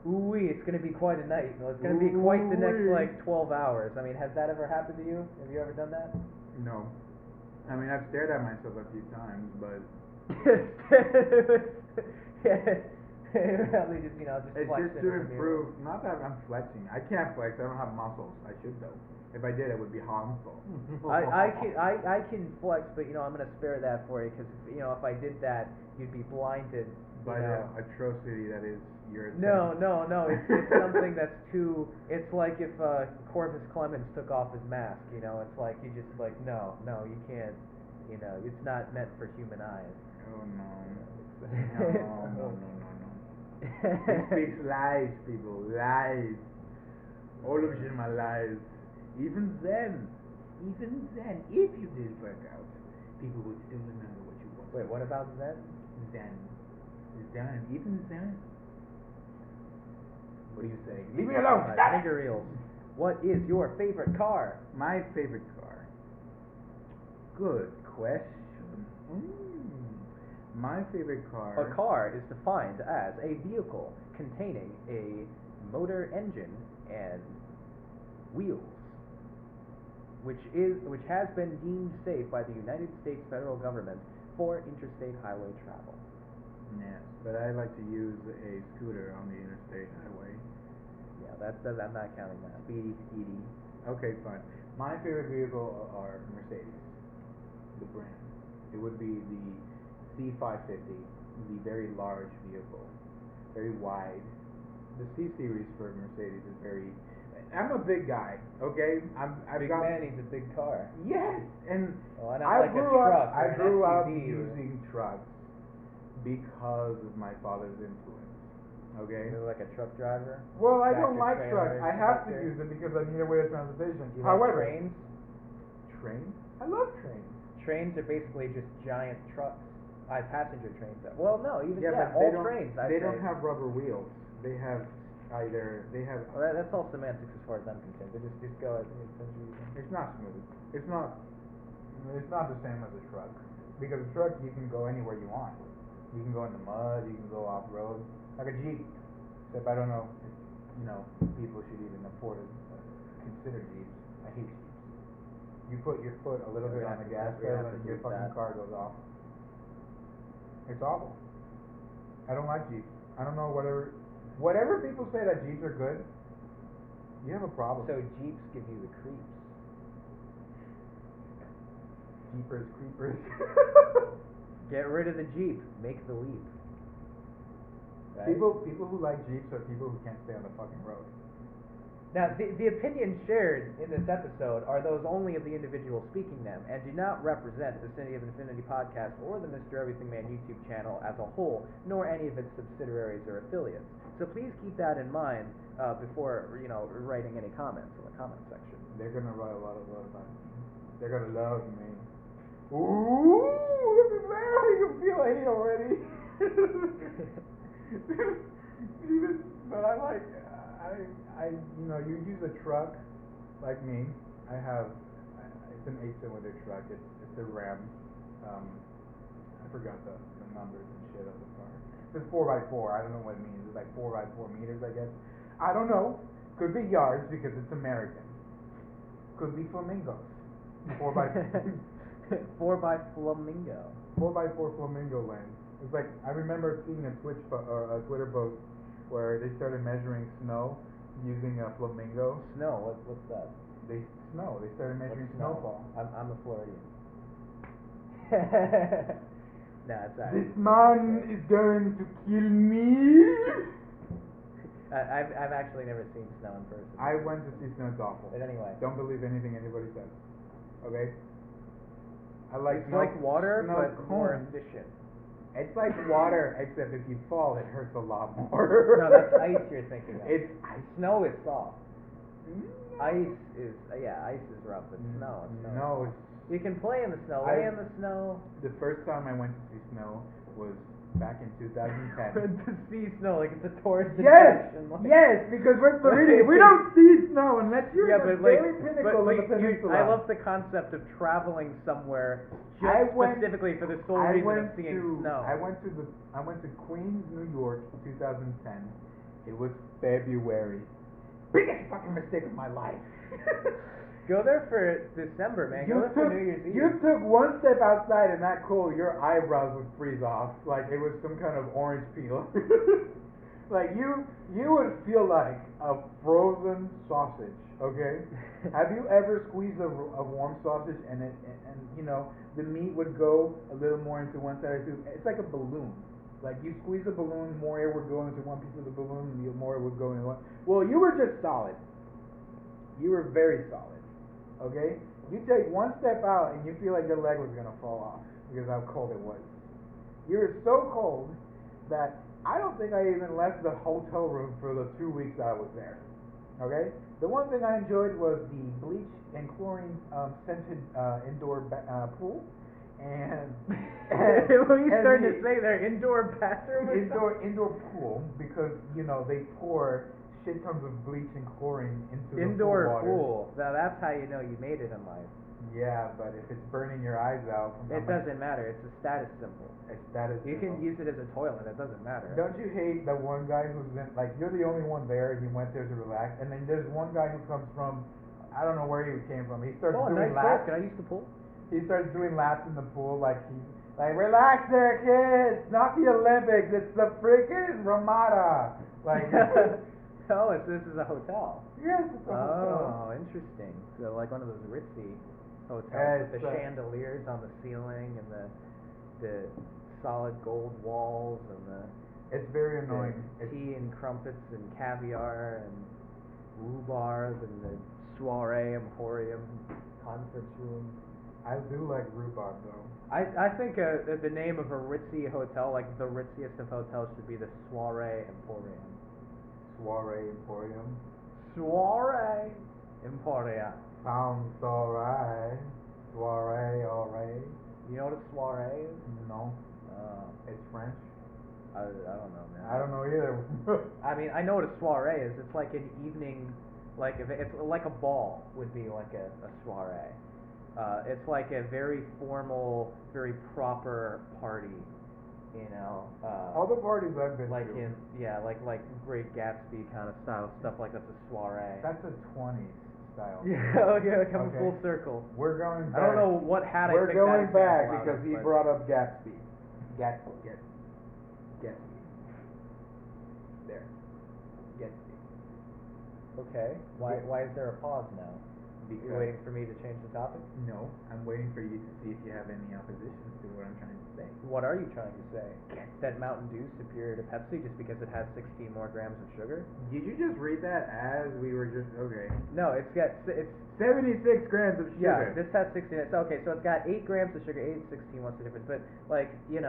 Ooh-wee, it's gonna be quite a night. It's gonna be quite the next Ooh-wee. like 12 hours. I mean, has that ever happened to you? Have you ever done that? No. I mean, I've stared at myself a few times, but Probably just it's flexing just in to the mirror. improve. Not that I'm flexing. I can't flex. I don't have muscles. I should though. If I did, it would be harmful. I can flex, but you know I'm gonna spare that for you because you know if I did that, you'd be blinded. By the atrocity that is your attempt. No. It's something that's too. It's like if Corvus Clemens took off his mask. You know, it's like you just like no, you can't. You know, it's not meant for human eyes. Oh no. No. He speaks lies, people. Lies. All of them are lies. Even then, if you did work out, people would still remember what you want. Wait, what about Zen? Zen. Even Zen. What do you say? Leave me alone! Stop it! Finger reels. What is your favorite car? My favorite car. Good question. My favorite car. A car is defined as a vehicle containing a motor engine and wheels, which has been deemed safe by the United States federal government for interstate highway travel. Yes, but I like to use a scooter on the interstate highway. Yeah, I'm not counting that. Speedy. Okay, fine. My favorite vehicle are Mercedes, the brand. It would be the C550, the very large vehicle, very wide. The C series for Mercedes is very. I'm a big guy, okay? Big man needs a big car. Yes, and Well, not I like a grew up. truck or I an grew up SUV or- using trucks because of my father's influence. Okay. You're like a truck driver. Well, I Tractor don't like trailer, trucks. I have to conductor. use them because I need a way of transportation. Do you However, like trains? trains? I love trains. Trains are basically just giant trucks. Passenger trains. Well, no, even But all they don't, trains. They don't have rubber wheels. They have Well, that's all semantics as far as I'm concerned. But just go ahead. It's not smooth. It's not the same as a truck. Because a truck you can go anywhere you want. You can go in the mud. You can go off road. Like a Jeep. Except I don't know if people should even afford to consider Jeeps. I hate Jeeps. You put your foot a little bit on the gas pedal and your fucking car goes off. It's awful. I don't like Jeeps. I don't know whatever people say that Jeeps are good. You have a problem. So Jeeps give you the creeps. Jeepers creepers. Get rid of the Jeep. Make the leap. Right? People who like Jeeps are people who can't stay on the fucking road. Now, the opinions shared in this episode are those only of the individual speaking them, and do not represent the Vicinity of Infinity podcast or the Mr. Everything Man YouTube channel as a whole, nor any of its subsidiaries or affiliates. So please keep that in mind before writing any comments in the comment section. They're gonna write a lot about me. They're gonna love me. Ooh, look at that! You can feel hate already. But I like. You use a truck like me. It's an 8-cylinder truck. It's a Ram. I forgot the numbers and shit of the car. It's 4x4. I don't know what it means. It's like 4x4 meters, I guess. I don't know. Could be yards because it's American. Could be flamingos. 4x4. 4x flamingo. 4x4 flamingo land. It's like I remember seeing a Twitter post where they started measuring snow using a flamingo. Snow? What's that? They started measuring snowfall. I'm a Floridian. Nah, it's alright. This man is going to kill me. I've actually never seen snow in person. I went to see snow. It's awful. But anyway. Don't believe anything anybody says. Okay? I like it's snow. Like water, but cones. more efficient. It's like water, except if you fall, it hurts a lot more. No, that's ice you're thinking of. It's ice. Snow is soft. No. Ice is rough, but snow is soft. No, you can play in the snow, lay in the snow. The first time I went to see snow was back in 2010. To see snow, like it's a tourist Yes, attraction. Like. yes, because we're Floridian. We don't see snow unless you're at the very pinnacle of the peninsula. I love the concept of traveling somewhere specifically for the sole reason of seeing snow. I went to Queens, New York, 2010. It was February. Biggest fucking mistake of my life. Go there for December, man. Go there for New Year's Eve. You took one step outside in that cold, your eyebrows would freeze off like it was some kind of orange peel. Like you would feel like a frozen sausage. Okay? Have you ever squeezed a warm sausage and the meat would go a little more into one side or two? It's like a balloon. Like you squeeze a balloon, more air would go into one piece of the balloon, and more air would go into one. Well, you were just solid. You were very solid. Okay? You take one step out and you feel like your leg was gonna fall off because how cold it was. You were so cold that I don't think I even left the hotel room for the 2 weeks I was there. Okay? The one thing I enjoyed was the bleach and chlorine scented indoor pool. And what are you starting to say there? Indoor bathroom? Indoor pool because they pour shit tons of bleach and chlorine into indoor the pool water. Now that's how you know you made it in life. Yeah, but if it's burning your eyes out, it doesn't matter. It's a status symbol. You can use it as a toilet. It doesn't matter. Don't you hate the one guy who's you're the only one there and you went there to relax, and then there's one guy who comes from I don't know where he came from. He starts doing nice laps. place. Can I use the pool? He starts doing laps in the pool like he's like, relax there, kids. Not the Olympics. It's the freaking Ramada. Like. Oh, this is a hotel. Yes, it's a hotel. Oh, interesting. So like one of those ritzy hotels with the chandeliers on the ceiling and the solid gold walls and it's very annoying. Tea and crumpets and caviar and rhubarbs and the soiree emporium conference room. I do like rhubarb though. I think the name of a ritzy hotel, like the ritziest of hotels, should be the soiree emporium. Soiree emporium. Soiree emporium. Sounds alright. Soiree, alright. You know what a soiree is? No. It's French. I don't know, man. I don't know either. I mean, I know what a soiree is. It's like an evening, like if it's like a ball would be like a soiree. It's like a very formal, very proper party. All the parties I've been like to. like Great Gatsby kind of style stuff. Like that's a soiree. That's a 20s style. Yeah, okay, come full circle. We're going back. I don't know what hat I picked. We're going back because he brought up Gatsby. Gatsby. There. Gatsby. Okay. Why is there a pause now? You're waiting for me to change the topic? No, I'm waiting for you to see if you have any oppositions to what I'm trying to say. What are you trying to say? That Mountain Dew is superior to Pepsi just because it has 16 more grams of sugar? Did you just read that as we were just okay? No, it's 76 grams of sugar. Yeah, this has 16. Okay, so it's got 8 grams of sugar, 8 and 16. What's the difference? But like the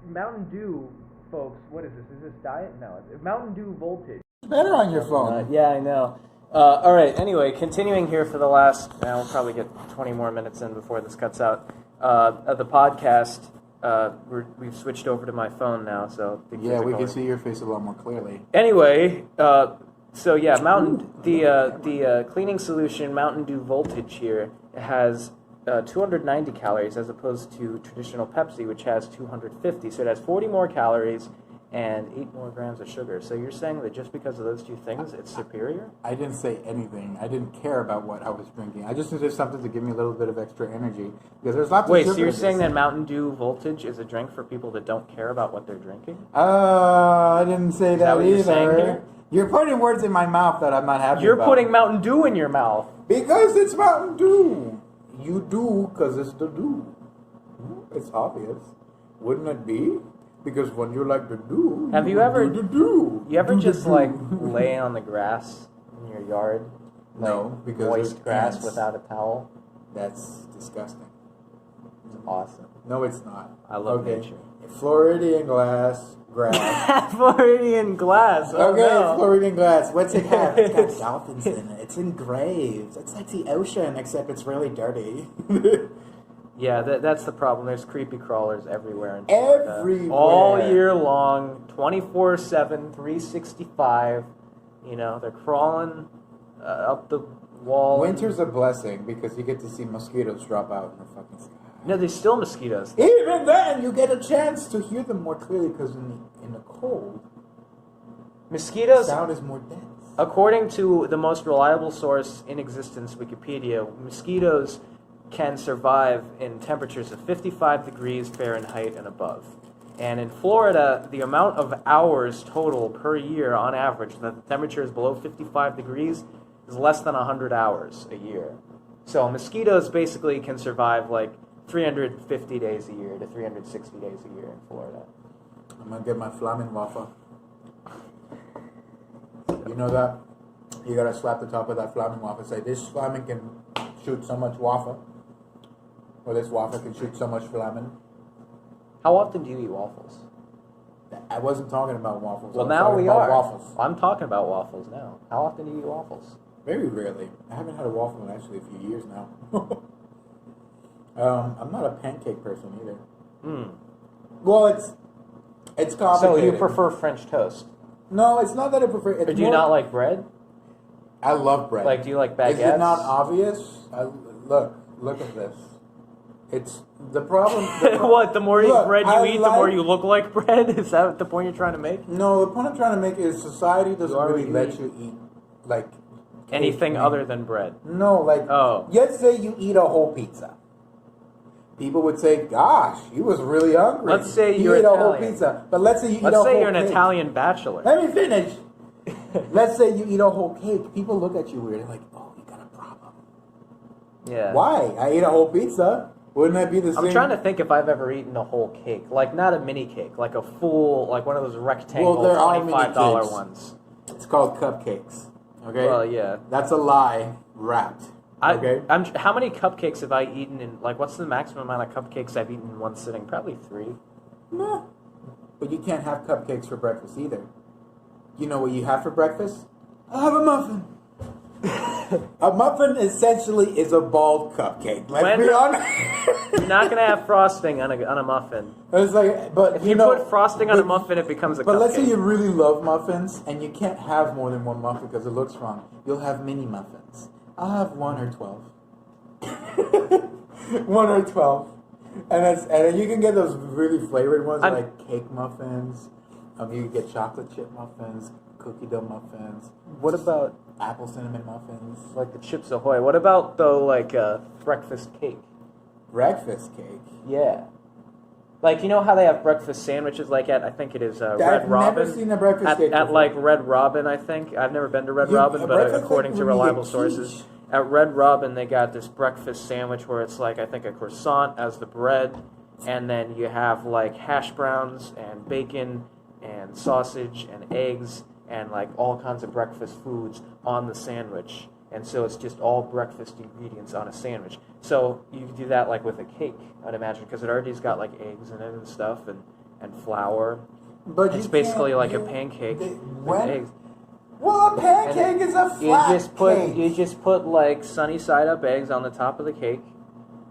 Mountain Dew, folks. What is this? Is this diet? No, Mountain Dew Voltage. Better on your phone. Yeah, I know. All right. Anyway, continuing here for the last. Now we'll probably get 20 more minutes in before this cuts out. Of the podcast, we've switched over to my phone now, so yeah, we can see your face a lot more clearly. Anyway, so yeah, the cleaning solution Mountain Dew Voltage here has 290 calories as opposed to traditional Pepsi, which has 250. So it has 40 more calories and 8 more grams of sugar. So you're saying that just because of those two things, it's superior? I didn't say anything. I didn't care about what I was drinking. I just needed something to give me a little bit of extra energy. Because there's lots of sugar. Wait, so you're saying that Mountain Dew Voltage is a drink for people that don't care about what they're drinking? I didn't say that what either. You're saying here? You're putting words in my mouth that I'm not happy about. You're putting Mountain Dew in your mouth. Because it's Mountain Dew. You do because it's the dew. It's obvious. Wouldn't it be? Because when you like the dew, have you ever do. You ever just like lay on the grass in your yard? Like no, because moist grass ants. without a towel. That's disgusting. It's awesome. No, it's not. I love nature. Floridian grass. Floridian glass. Oh, okay, no. Floridian glass. What's it have? It's got dolphins in it. It's engraved. It's like the ocean, except it's really dirty. Yeah, that's the problem. There's creepy crawlers everywhere in Florida. Everywhere. All year long, 24/7, 365. You know, they're crawling up the wall. Winter's a blessing because you get to see mosquitoes drop out in the fucking sky. No, there's still mosquitoes. Even then, you get a chance to hear them more clearly because in the cold, mosquitoes. Sound is more dense. According to the most reliable source in existence, Wikipedia, mosquitoes can survive in temperatures of 55 degrees Fahrenheit and above. And in Florida, the amount of hours total per year on average that the temperature is below 55 degrees is less than 100 hours a year. So mosquitoes basically can survive like 350 days a year to 360 days a year in Florida. I'm going to get my flamin' waffle. You know that? You got to slap the top of that flamin' waffle. Say, this flamin' can shoot so much waffle. Or this waffle can shoot so much flamin'. How often do you eat waffles? I wasn't talking about waffles. Well, now we are. Waffles. I'm talking about waffles now. How often do you eat waffles? Very rarely. I haven't had a waffle in actually a few years now. I'm not a pancake person either. Well, it's complicated. So you prefer French toast? No, it's not that I prefer. Or do you not like bread? I love bread. Like, do you like baguettes? Is it not obvious? Look at this. It's the problem. What? The more bread you eat, the more you look like bread? Is that the point you're trying to make? No, the point I'm trying to make is society doesn't really let you eat like anything other than bread. No, like let's say you eat a whole pizza. People would say, "Gosh, he was really hungry." Let's say you ate a whole pizza, but let's say you eat a whole cake. Let's say you're an Italian bachelor. Let me finish. Let's say you eat a whole cake. People look at you weird. They're like, "Oh, you got a problem." Yeah. Why? I ate a whole pizza. Wouldn't that be the same? I'm trying to think if I've ever eaten a whole cake. Like, not a mini cake. Like a full, like one of those rectangle $25 ones. It's called cupcakes. Okay? Well, yeah. That's a lie wrapped. Okay? How many cupcakes have I eaten in, like, what's the maximum amount of cupcakes I've eaten in one sitting? Probably 3. No. But you can't have cupcakes for breakfast either. You know what you have for breakfast? I have a muffin. A muffin essentially is a bald cupcake. Let's be honest. You're not going to have frosting on a muffin. It's like, but if you put frosting on a muffin, it becomes a cupcake. But let's say you really love muffins, and you can't have more than one muffin because it looks wrong. You'll have mini muffins. I'll have 1 or 12. 1 or 12. And then you can get those really flavored ones like cake muffins. You can get chocolate chip muffins, cookie dough muffins. What about apple cinnamon muffins? Like the Chips Ahoy. What about, though, like breakfast cake? Breakfast cake? Yeah. Like, you know how they have breakfast sandwiches, like at, I think it is Red Robin? I've never seen a breakfast cake At before. like Red Robin, I think. I've never been to Red Robin, but according to reliable sources, at Red Robin they got this breakfast sandwich where it's like, I think, a croissant as the bread, and then you have like hash browns and bacon and sausage and eggs and like all kinds of breakfast foods on the sandwich. And so it's just all breakfast ingredients on a sandwich. So you can do that like with a cake, I'd imagine, because it already's got like eggs in it and stuff and flour. But it's basically like a pancake with eggs. Well, a pancake is a flat cake. You just put like sunny side up eggs on the top of the cake,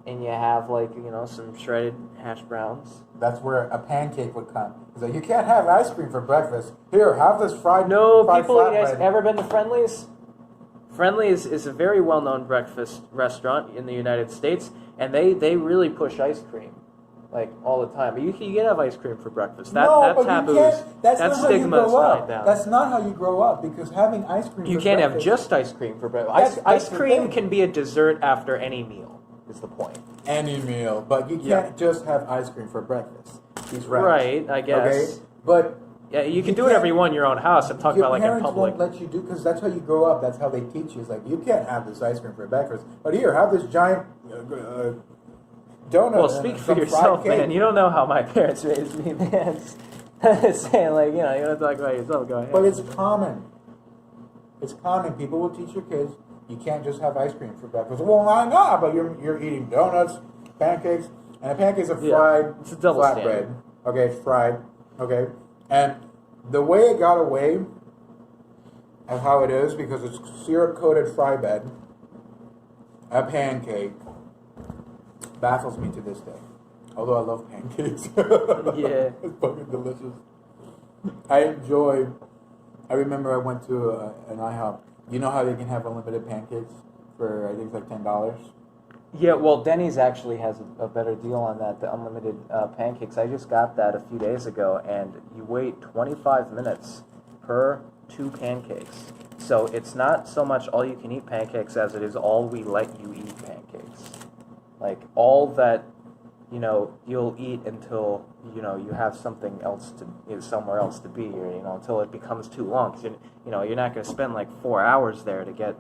and you have like, you know, some shredded hash browns. That's where a pancake would come. So you can't have ice cream for breakfast. Here, have this fried. No, fried people, you guys flatbread. ever been to Friendly's? Friendly's is a very well-known breakfast restaurant in the United States, and they really push ice cream, like, all the time. But you can have ice cream for breakfast. That's taboo. That's that not stigma how you is grow dying up. down. That's not how you grow up, because having ice cream You for can't have breakfast, just ice cream for breakfast. Ice That's the cream thing. can be a dessert after any meal, is the point. any meal, but you can't just have ice cream for breakfast. He's right. Right, I guess. Okay? But yeah, you can do whatever you want in your own house. I'm talking your about like in parents public. won't let you do, because that's how you grow up. That's how they teach you. It's like, you can't have this ice cream for breakfast, but here, have this giant donut. Well, and speak some for yourself, fried cake. man. You don't know how my parents raised me, man. Saying like, you know, you want to talk about yourself, go ahead. But it's common. It's common. People will teach your kids, you can't just have ice cream for breakfast. Well, why not? But you're eating donuts, pancakes, and a pancake is a fried it's a double flatbread. standard. Okay, it's fried. Okay, and the way it got away of how it is, because it's syrup-coated fry bed, a pancake, baffles me to this day. Although I love pancakes. Yeah. It's fucking delicious. I remember I went to an IHOP. You know how they can have unlimited pancakes for, I think it's like $10? Yeah, well, Denny's actually has a better deal on that, the unlimited pancakes. I just got that a few days ago, and you wait 25 minutes per 2 pancakes. So it's not so much all-you-can-eat pancakes as it is all we let you eat pancakes. Like, all that, you know, you'll eat until, you know, you have something else somewhere else to be, or, you know, until it becomes too long. 'Cause you know, you're not going to spend like 4 hours there to get,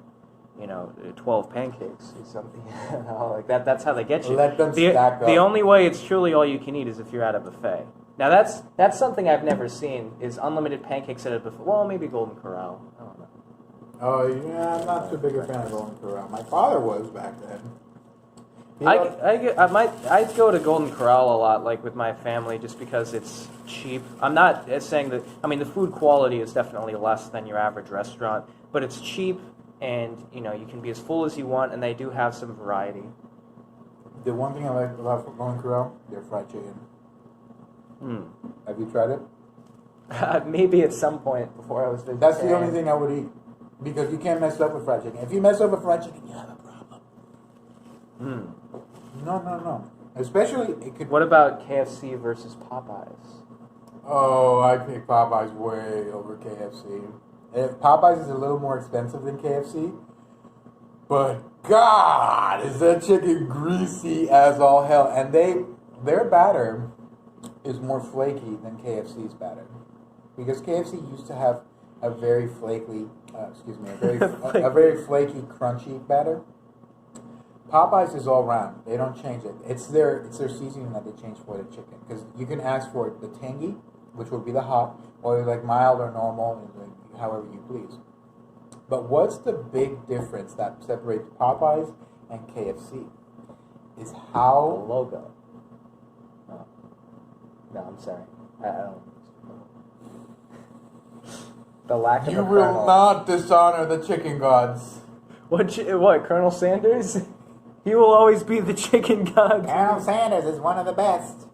you know, 12 pancakes or something. You know, like that's how they get you. Let them stack up. The only way it's truly all you can eat is if you're at a buffet. Now that's something I've never seen, is unlimited pancakes at a buffet. Well, maybe Golden Corral. I don't know. Oh, yeah, I'm not too big a fan of Golden Corral. My father was back then. I'd go to Golden Corral a lot, like with my family, just because it's cheap. I'm not saying that. I mean, the food quality is definitely less than your average restaurant, but it's cheap, and you know you can be as full as you want, and they do have some variety. The one thing I like about Golden Corral, their fried chicken. Have you tried it? Maybe at some point before I was vegetarian. That's the only thing I would eat, because you can't mess up with fried chicken. If you mess up with fried chicken, you have a problem. No. Especially, it could. What about KFC versus Popeyes? Oh, I pick Popeyes way over KFC. Popeyes is a little more expensive than KFC, but God, is that chicken greasy as all hell? And their batter is more flaky than KFC's batter, because KFC used to have a very flaky, a very flaky, crunchy batter. Popeyes is all round. They don't change it. It's their seasoning that they change for the chicken, because you can ask for the tangy, which would be the hot, or like mild or normal, like however you please. But what's the big difference that separates Popeyes and KFC? Is The how logo. No, I'm sorry. I don't. The lack of you a will kernel. not dishonor the chicken gods. What, Colonel Sanders? He will always be the chicken god. Colonel Sanders is one of the best.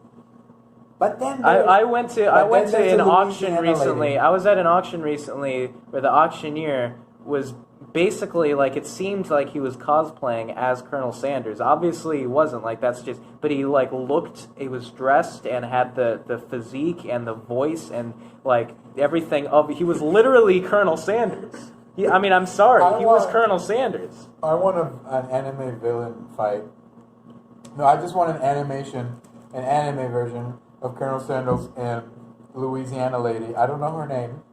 But then I went to there's an a auction Louisiana recently. lady. I was at an auction recently where the auctioneer was basically like, it seemed like he was cosplaying as Colonel Sanders. Obviously he wasn't, like, that's just, but he like looked, he was dressed and had the physique and the voice and like everything he was literally Colonel Sanders. I mean, I'm sorry, he was Colonel Sanders. I want an anime villain fight. No, I just want an anime version of Colonel Sanders and Louisiana lady. I don't know her name.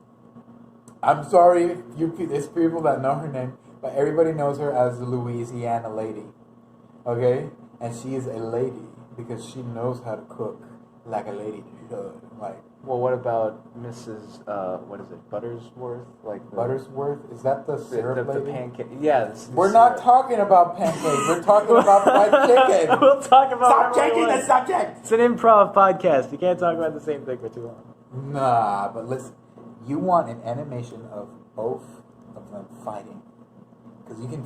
I'm sorry, it's people that know her name, but everybody knows her as the Louisiana lady. Okay? And she is a lady because she knows how to cook like a lady should. Like, well, what about Mrs. What is it, Buttersworth? Like Buttersworth? Is that the syrup the lady? pancake? Yeah. We're not talking about pancakes. We're talking about fried chicken. We'll talk about. Stop changing the subject. It's an improv podcast. You can't talk about the same thing for too long. Nah, but listen. You want an animation of both of them fighting, because you can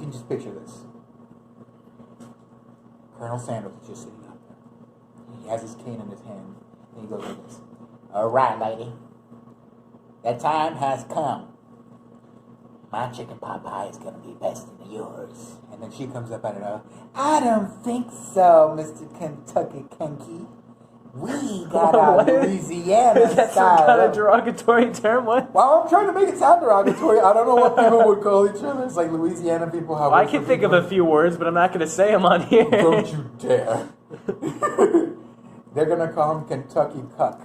just picture this. Colonel Sanders is just sitting up there. He has his cane in his hand, and he goes like this. All right, lady. The time has come. My chicken pot pie is going to be best than yours. And then she comes up out of her. I don't think so, Mr. Kentucky Kenky. We got our Louisiana Is that style. some kind of derogatory term? What? Well, I'm trying to make it sound derogatory. I don't know what people would call each other. It's like Louisiana people have. I can think of a few words, but I'm not going to say them on here. Don't you dare. They're going to call him Kentucky Cuck.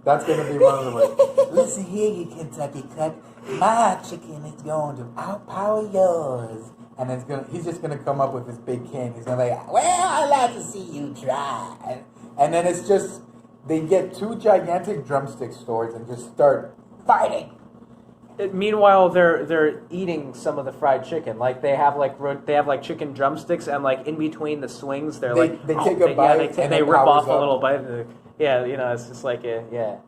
That's going to be one of the words. Listen here, you Kentucky Cuck. My chicken is going to outpower yours. And he's just going to come up with this big cane. He's going to be like, well, I'd like to see you try. And then it's just, they get two gigantic drumstick swords and just start fighting. Meanwhile, they're eating some of the fried chicken. Like they have chicken drumsticks, and like in between the swings, they take a bite and they it rip off powers a little bite. Yeah, it's just like yeah.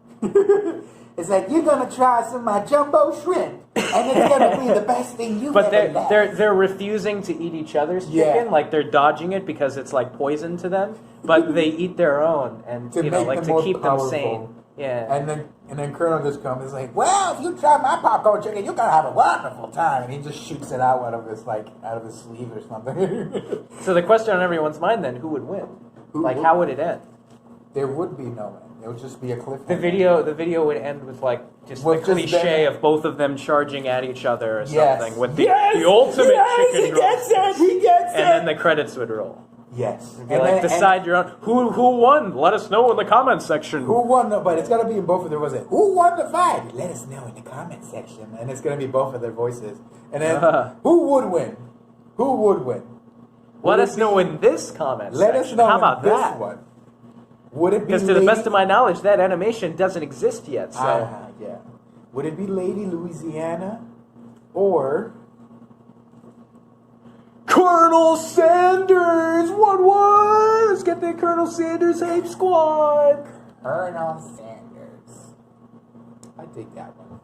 It's like, you're gonna try some of my jumbo shrimp, and it's gonna be the best thing you've ever had. But they're refusing to eat each other's chicken. Like they're dodging it because it's like poison to them. But they eat their own, and to keep them sane. Yeah. And then Colonel just comes and is like, well, if you try my popcorn chicken, you're gonna have a wonderful time. And he just shoots it out of his sleeve or something. So the question on everyone's mind then, who would win? How would it end? There would be no end. It would just be a cliffhanger. The video would end with the cliche of both of them charging at each other or something with the ultimate chicken drumsticks. He gets it. And then the credits would roll. Yes. It'd be decide your own. Who won? Let us know in the comments section. Who won? No, but it's got to be in both of their voices. Who won the fight? Let us know in the comments section. And it's going to be both of their voices. And then, who would win? Who would win? Let us know in this comment section. Let us know. How about in this that? one. Would it be because to the best of my knowledge, that animation doesn't exist yet. So yeah. Would it be Lady Louisiana or Colonel Sanders? What? Let's get the Colonel Sanders hate squad. Colonel Sanders. I dig that one.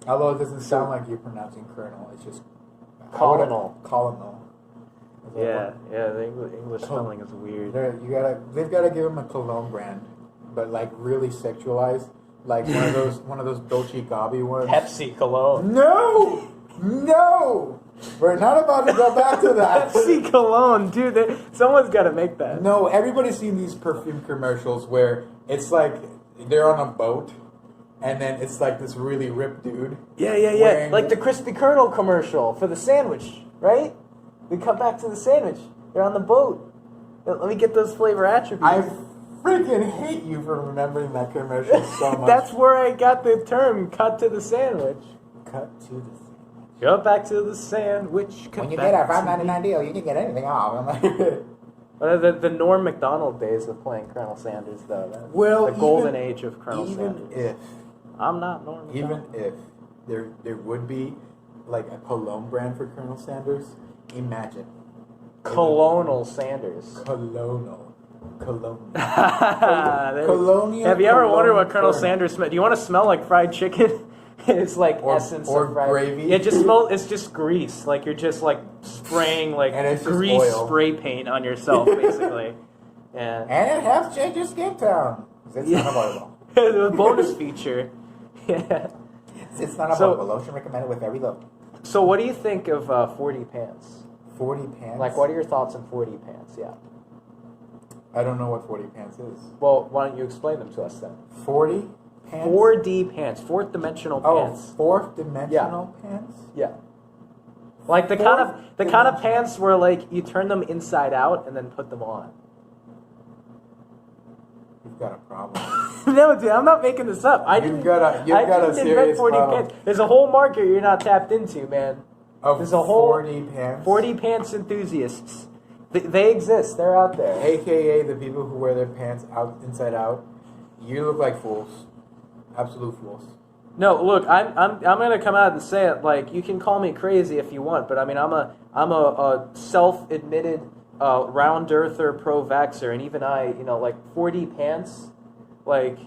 Although it doesn't sound like you're pronouncing Colonel, it's just Colonel. Colonel. Yeah. The English spelling is weird. They've got to give him a cologne brand, but like really sexualized, like one of those Dolce Gabbie ones. Pepsi cologne. No, we're not about to go back to that. Pepsi cologne, dude. Someone's got to make that. No, everybody's seen these perfume commercials where it's like they're on a boat, and then it's like this really ripped dude. Yeah. Like the Crispy Colonel commercial for the sandwich, right? We come back to the sandwich. They're on the boat. Let me get those flavor attributes. I freaking hate you for remembering that commercial so much. That's where I got the term "cut to the sandwich." Cut to the sandwich. Go back to the sandwich. When you get our $5.99 deal, you can get anything off. The Norm Macdonald days of playing Colonel Sanders, though. The golden age of Colonel Sanders. If I'm not Norm Macdonald. Even if there would be like a cologne brand for Colonel Sanders, imagine. Colonial Sanders. Colonial. Colonial. Have you ever wondered what Colonel Sanders smells? Do you want to smell like fried chicken? It's like essence of fried gravy. Yeah, it's just grease. Like you're just like spraying like grease spray paint on yourself, basically. Yeah. And it helps change your skin tone. It's not avoidable. The bonus feature. Yeah. It's not avoidable. Lotion recommended with every look. So what do you think of 4D pants? 4D pants? Like, what are your thoughts on 4D pants? Yeah. I don't know what 4D pants is. Well, why don't you explain them to us then? 4D pants? 4D pants. Fourth dimensional pants. Oh, fourth dimensional pants? Yeah. Like the kind of pants where like you turn them inside out and then put them on. You've got a problem. No, dude, I'm not making this up. You've got a serious problem. Pants. There's a whole market you're not tapped into, man. There's a whole 4D pants. 4D pants enthusiasts. They exist. They're out there. AKA the people who wear their pants inside out. You look like fools. Absolute fools. No, look, I'm gonna come out and say it. Like, you can call me crazy if you want, but I mean, I'm a self-admitted round earther pro-vaxxer, and even I, like 4D pants, like,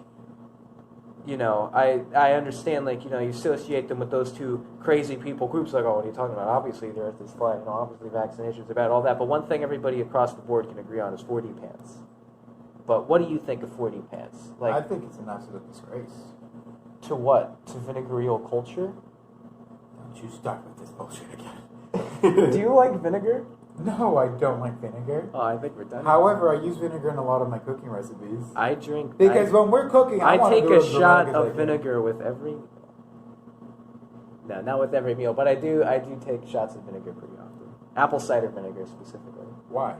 I understand, like, you associate them with those two crazy people groups, like, oh, what are you talking about? Obviously the earth is flat, obviously vaccinations are bad, all that, but one thing everybody across the board can agree on is 4D pants. But what do you think of 4D pants? Like, I think it's an absolute disgrace. To what? To vinegarial culture? Don't you start with this bullshit again. Do you like vinegar? No, I don't like vinegar. Oh, I think we're done. However, I use vinegar in a lot of my cooking recipes. I drink... Because when we're cooking, I take a shot of vinegar with every... No, not with every meal, but I do take shots of vinegar pretty often. Apple cider vinegar specifically. Why?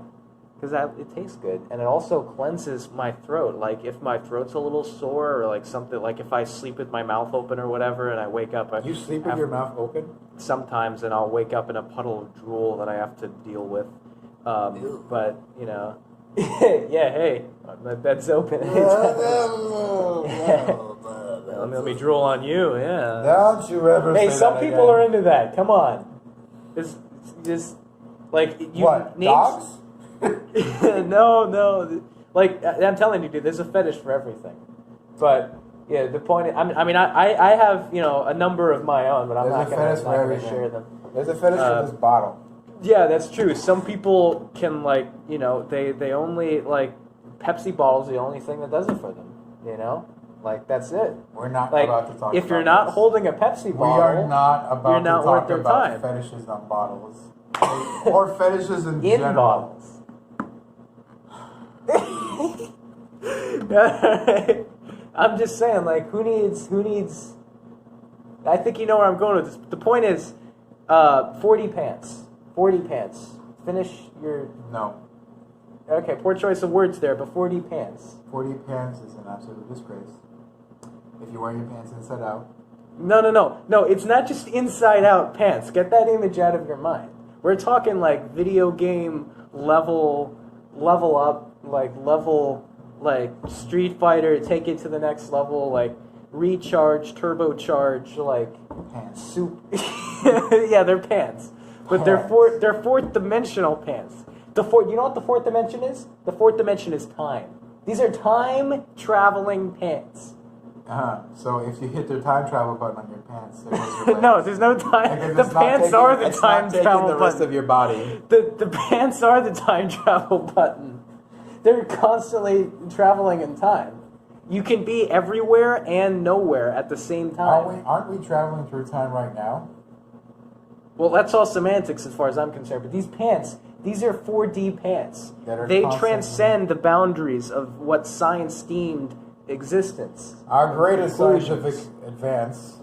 Because it tastes good, and it also cleanses my throat. Like, if my throat's a little sore, or like something, like if I sleep with my mouth open or whatever, and I wake up... You sleep with your mouth open? Sometimes, and I'll wake up in a puddle of drool that I have to deal with. But, yeah, hey, my bed's open. Let me drool on you, yeah. Don't you ever Hey, say some that people again. are into that. Come on. It's just, like... What, dogs? No. Like, I'm telling you, dude, there's a fetish for everything. But, yeah, the point is, I have, a number of my own, but I'm not going to share them. There's a fetish for this bottle. Yeah, that's true. Some people can, like, they only, like, Pepsi bottle's the only thing that does it for them, Like, that's it. We're not like, about to talk about if you're not holding a Pepsi bottle, we are not about you're not to talk worth about their time. fetishes on bottles. Or fetishes in In general. bottles. I'm just saying, like, who needs... I think you know where I'm going with this. The point is, 4D pants. 4D pants. Finish your... No. Okay, poor choice of words there, but 4D pants. 4D pants is an absolute disgrace. If you're wearing your pants inside out. No, it's not just inside out pants. Get that image out of your mind. We're talking, like, video game level up, like Street Fighter, take it to the next level, like recharge, turbocharge, like pants. Soup. Yeah, they're pants, but they're fourth dimensional pants. You know what the fourth dimension is? The fourth dimension is time. These are time traveling pants. So if you hit the time travel button on your pants, there no, there's no time. The pants are the time travel button. The rest of your body. The pants are the time travel button. They're constantly traveling in time. You can be everywhere and nowhere at the same time. Aren't we traveling through time right now? Well, that's all semantics as far as I'm concerned. But these pants, these are 4D pants. They transcend the boundaries of what science deemed existence. Our greatest scientific advance.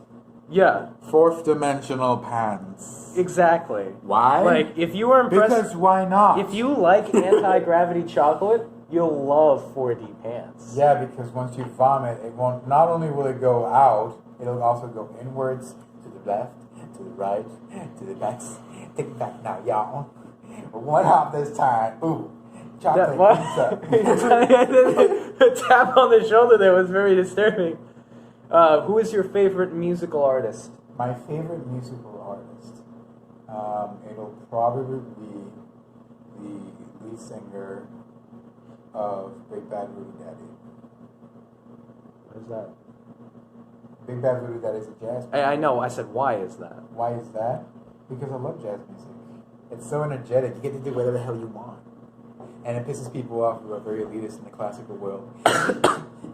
Yeah. Fourth dimensional pants. Exactly. Why? Like, if you were impressed... Because why not? If you like anti-gravity chocolate, you'll love 4D pants. Yeah, because once you vomit, it won't... Not only will it go out, it'll also go inwards, to the left, to the right, to the back. Take it back now, y'all. One hop this time. Ooh. Chocolate pizza. The tap on the shoulder there was very disturbing. Who is your favorite musical artist? My favorite musical artist? It'll probably be the lead singer of Big Bad Voodoo Daddy. What is that? Big Bad Voodoo Daddy is a jazz music. I know. I said, why is that? Why is that? Because I love jazz music. It's so energetic. You get to do whatever the hell you want. And it pisses people off who are very elitist in the classical world.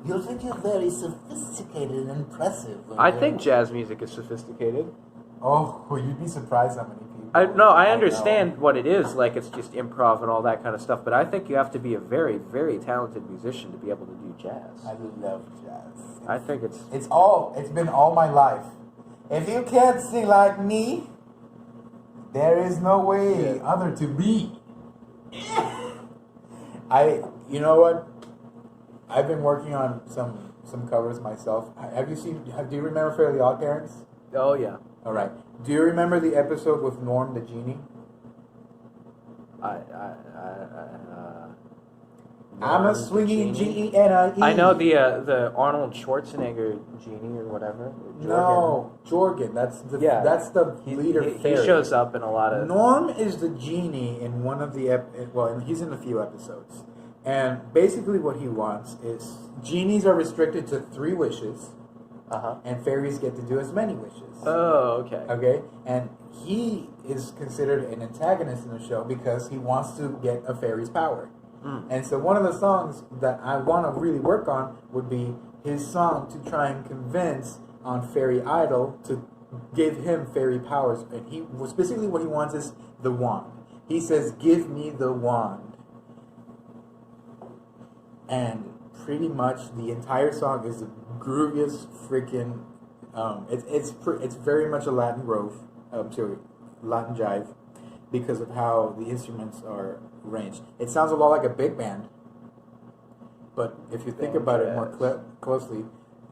You think you're very sophisticated and impressive. I think jazz music is sophisticated. Oh, you'd be surprised how many people... I understand what it is. Like, it's just improv and all that kind of stuff. But I think you have to be a very, very talented musician to be able to do jazz. I love jazz. I think it's... It's been all my life. If you can't sing like me, There is no way other to be. You know what? I've been working on some covers myself. Do you remember Fairly Odd Parents? Oh yeah. All right. Do you remember the episode with Norm the genie? I'm a swinging genie. I know the Arnold Schwarzenegger genie or whatever. Jorgen. No, Jorgen. That's the leader. He shows up in a lot of. Norm is the genie in one of the he's in a few episodes, and basically what he wants is genies are restricted to 3 wishes, and fairies get to do as many wishes. Oh, okay. Okay, and he is considered an antagonist in the show because he wants to get a fairy's power. And so one of the songs that I want to really work on would be his song to try and convince on Fairy Idol to give him fairy powers. And specifically what he wants is the wand. He says, "Give me the wand." And pretty much the entire song is the grooviest freaking. It's very much a Latin Latin jive, because of how the instruments are arranged. It sounds a lot like a big band, but if you think about it more closely,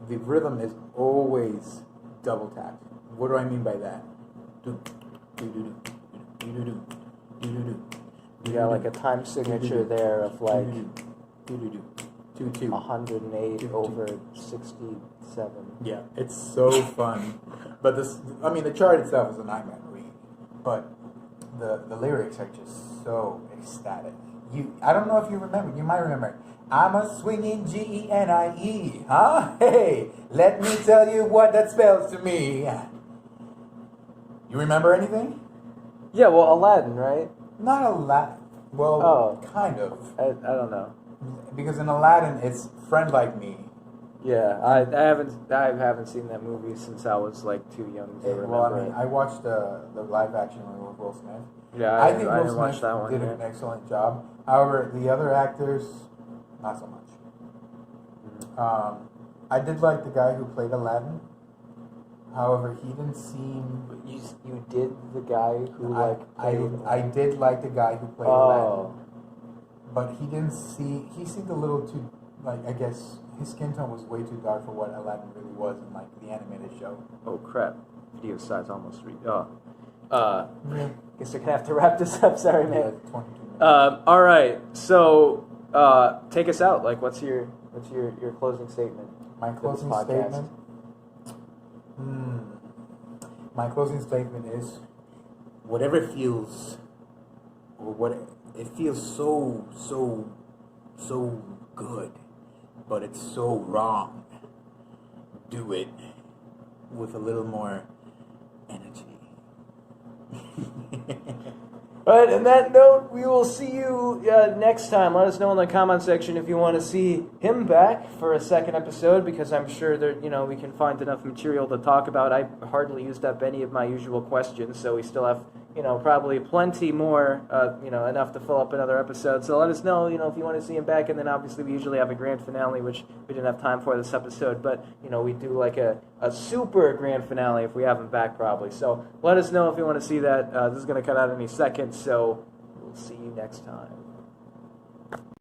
the rhythm is always double tapped. What do I mean by that? You got like a time signature there of like 108 over 67. Yeah, it's so fun. But the chart itself is a nightmare to read. But the lyrics are just so ecstatic. I don't know if you remember. You might remember. I'm a swinging genie, huh? Hey, let me tell you what that spells to me. You remember anything? Yeah, well, Aladdin, right? Not Aladdin. Well, kind of. I don't know. Because in Aladdin, it's Friend Like Me. Yeah, I haven't seen that movie since I was like too young to remember. Well, I mean, I watched the live action one with Will Smith. Yeah, I think I Will didn't watch Smith that one did yet. an excellent job. However, the other actors, not so much. I did like the guy who played Aladdin. However, he didn't seem. You did the guy who played. I did like the guy who played Aladdin. But he didn't see. He seemed a little too, I guess his skin tone was way too dark for what Aladdin really was in the animated show. Oh crap! Video size almost reached. Yeah. Guess we're gonna have to wrap this up. Sorry, man. Yeah, 22 minutes. All right. So, take us out. What's your closing statement? My closing statement. My closing statement is, whatever feels, or what it feels so good, but it's so wrong. Do it with a little more energy. Alright, on that note, we will see you next time. Let us know in the comment section if you want to see him back for a second episode, because I'm sure that we can find enough material to talk about. I hardly used up any of my usual questions, so we still have probably plenty more, enough to fill up another episode. So let us know, if you want to see him back, and then obviously we usually have a grand finale, which we didn't have time for this episode, but, we do like a super grand finale if we have him back probably. So let us know if you want to see that. This is going to cut out any second, so we'll see you next time.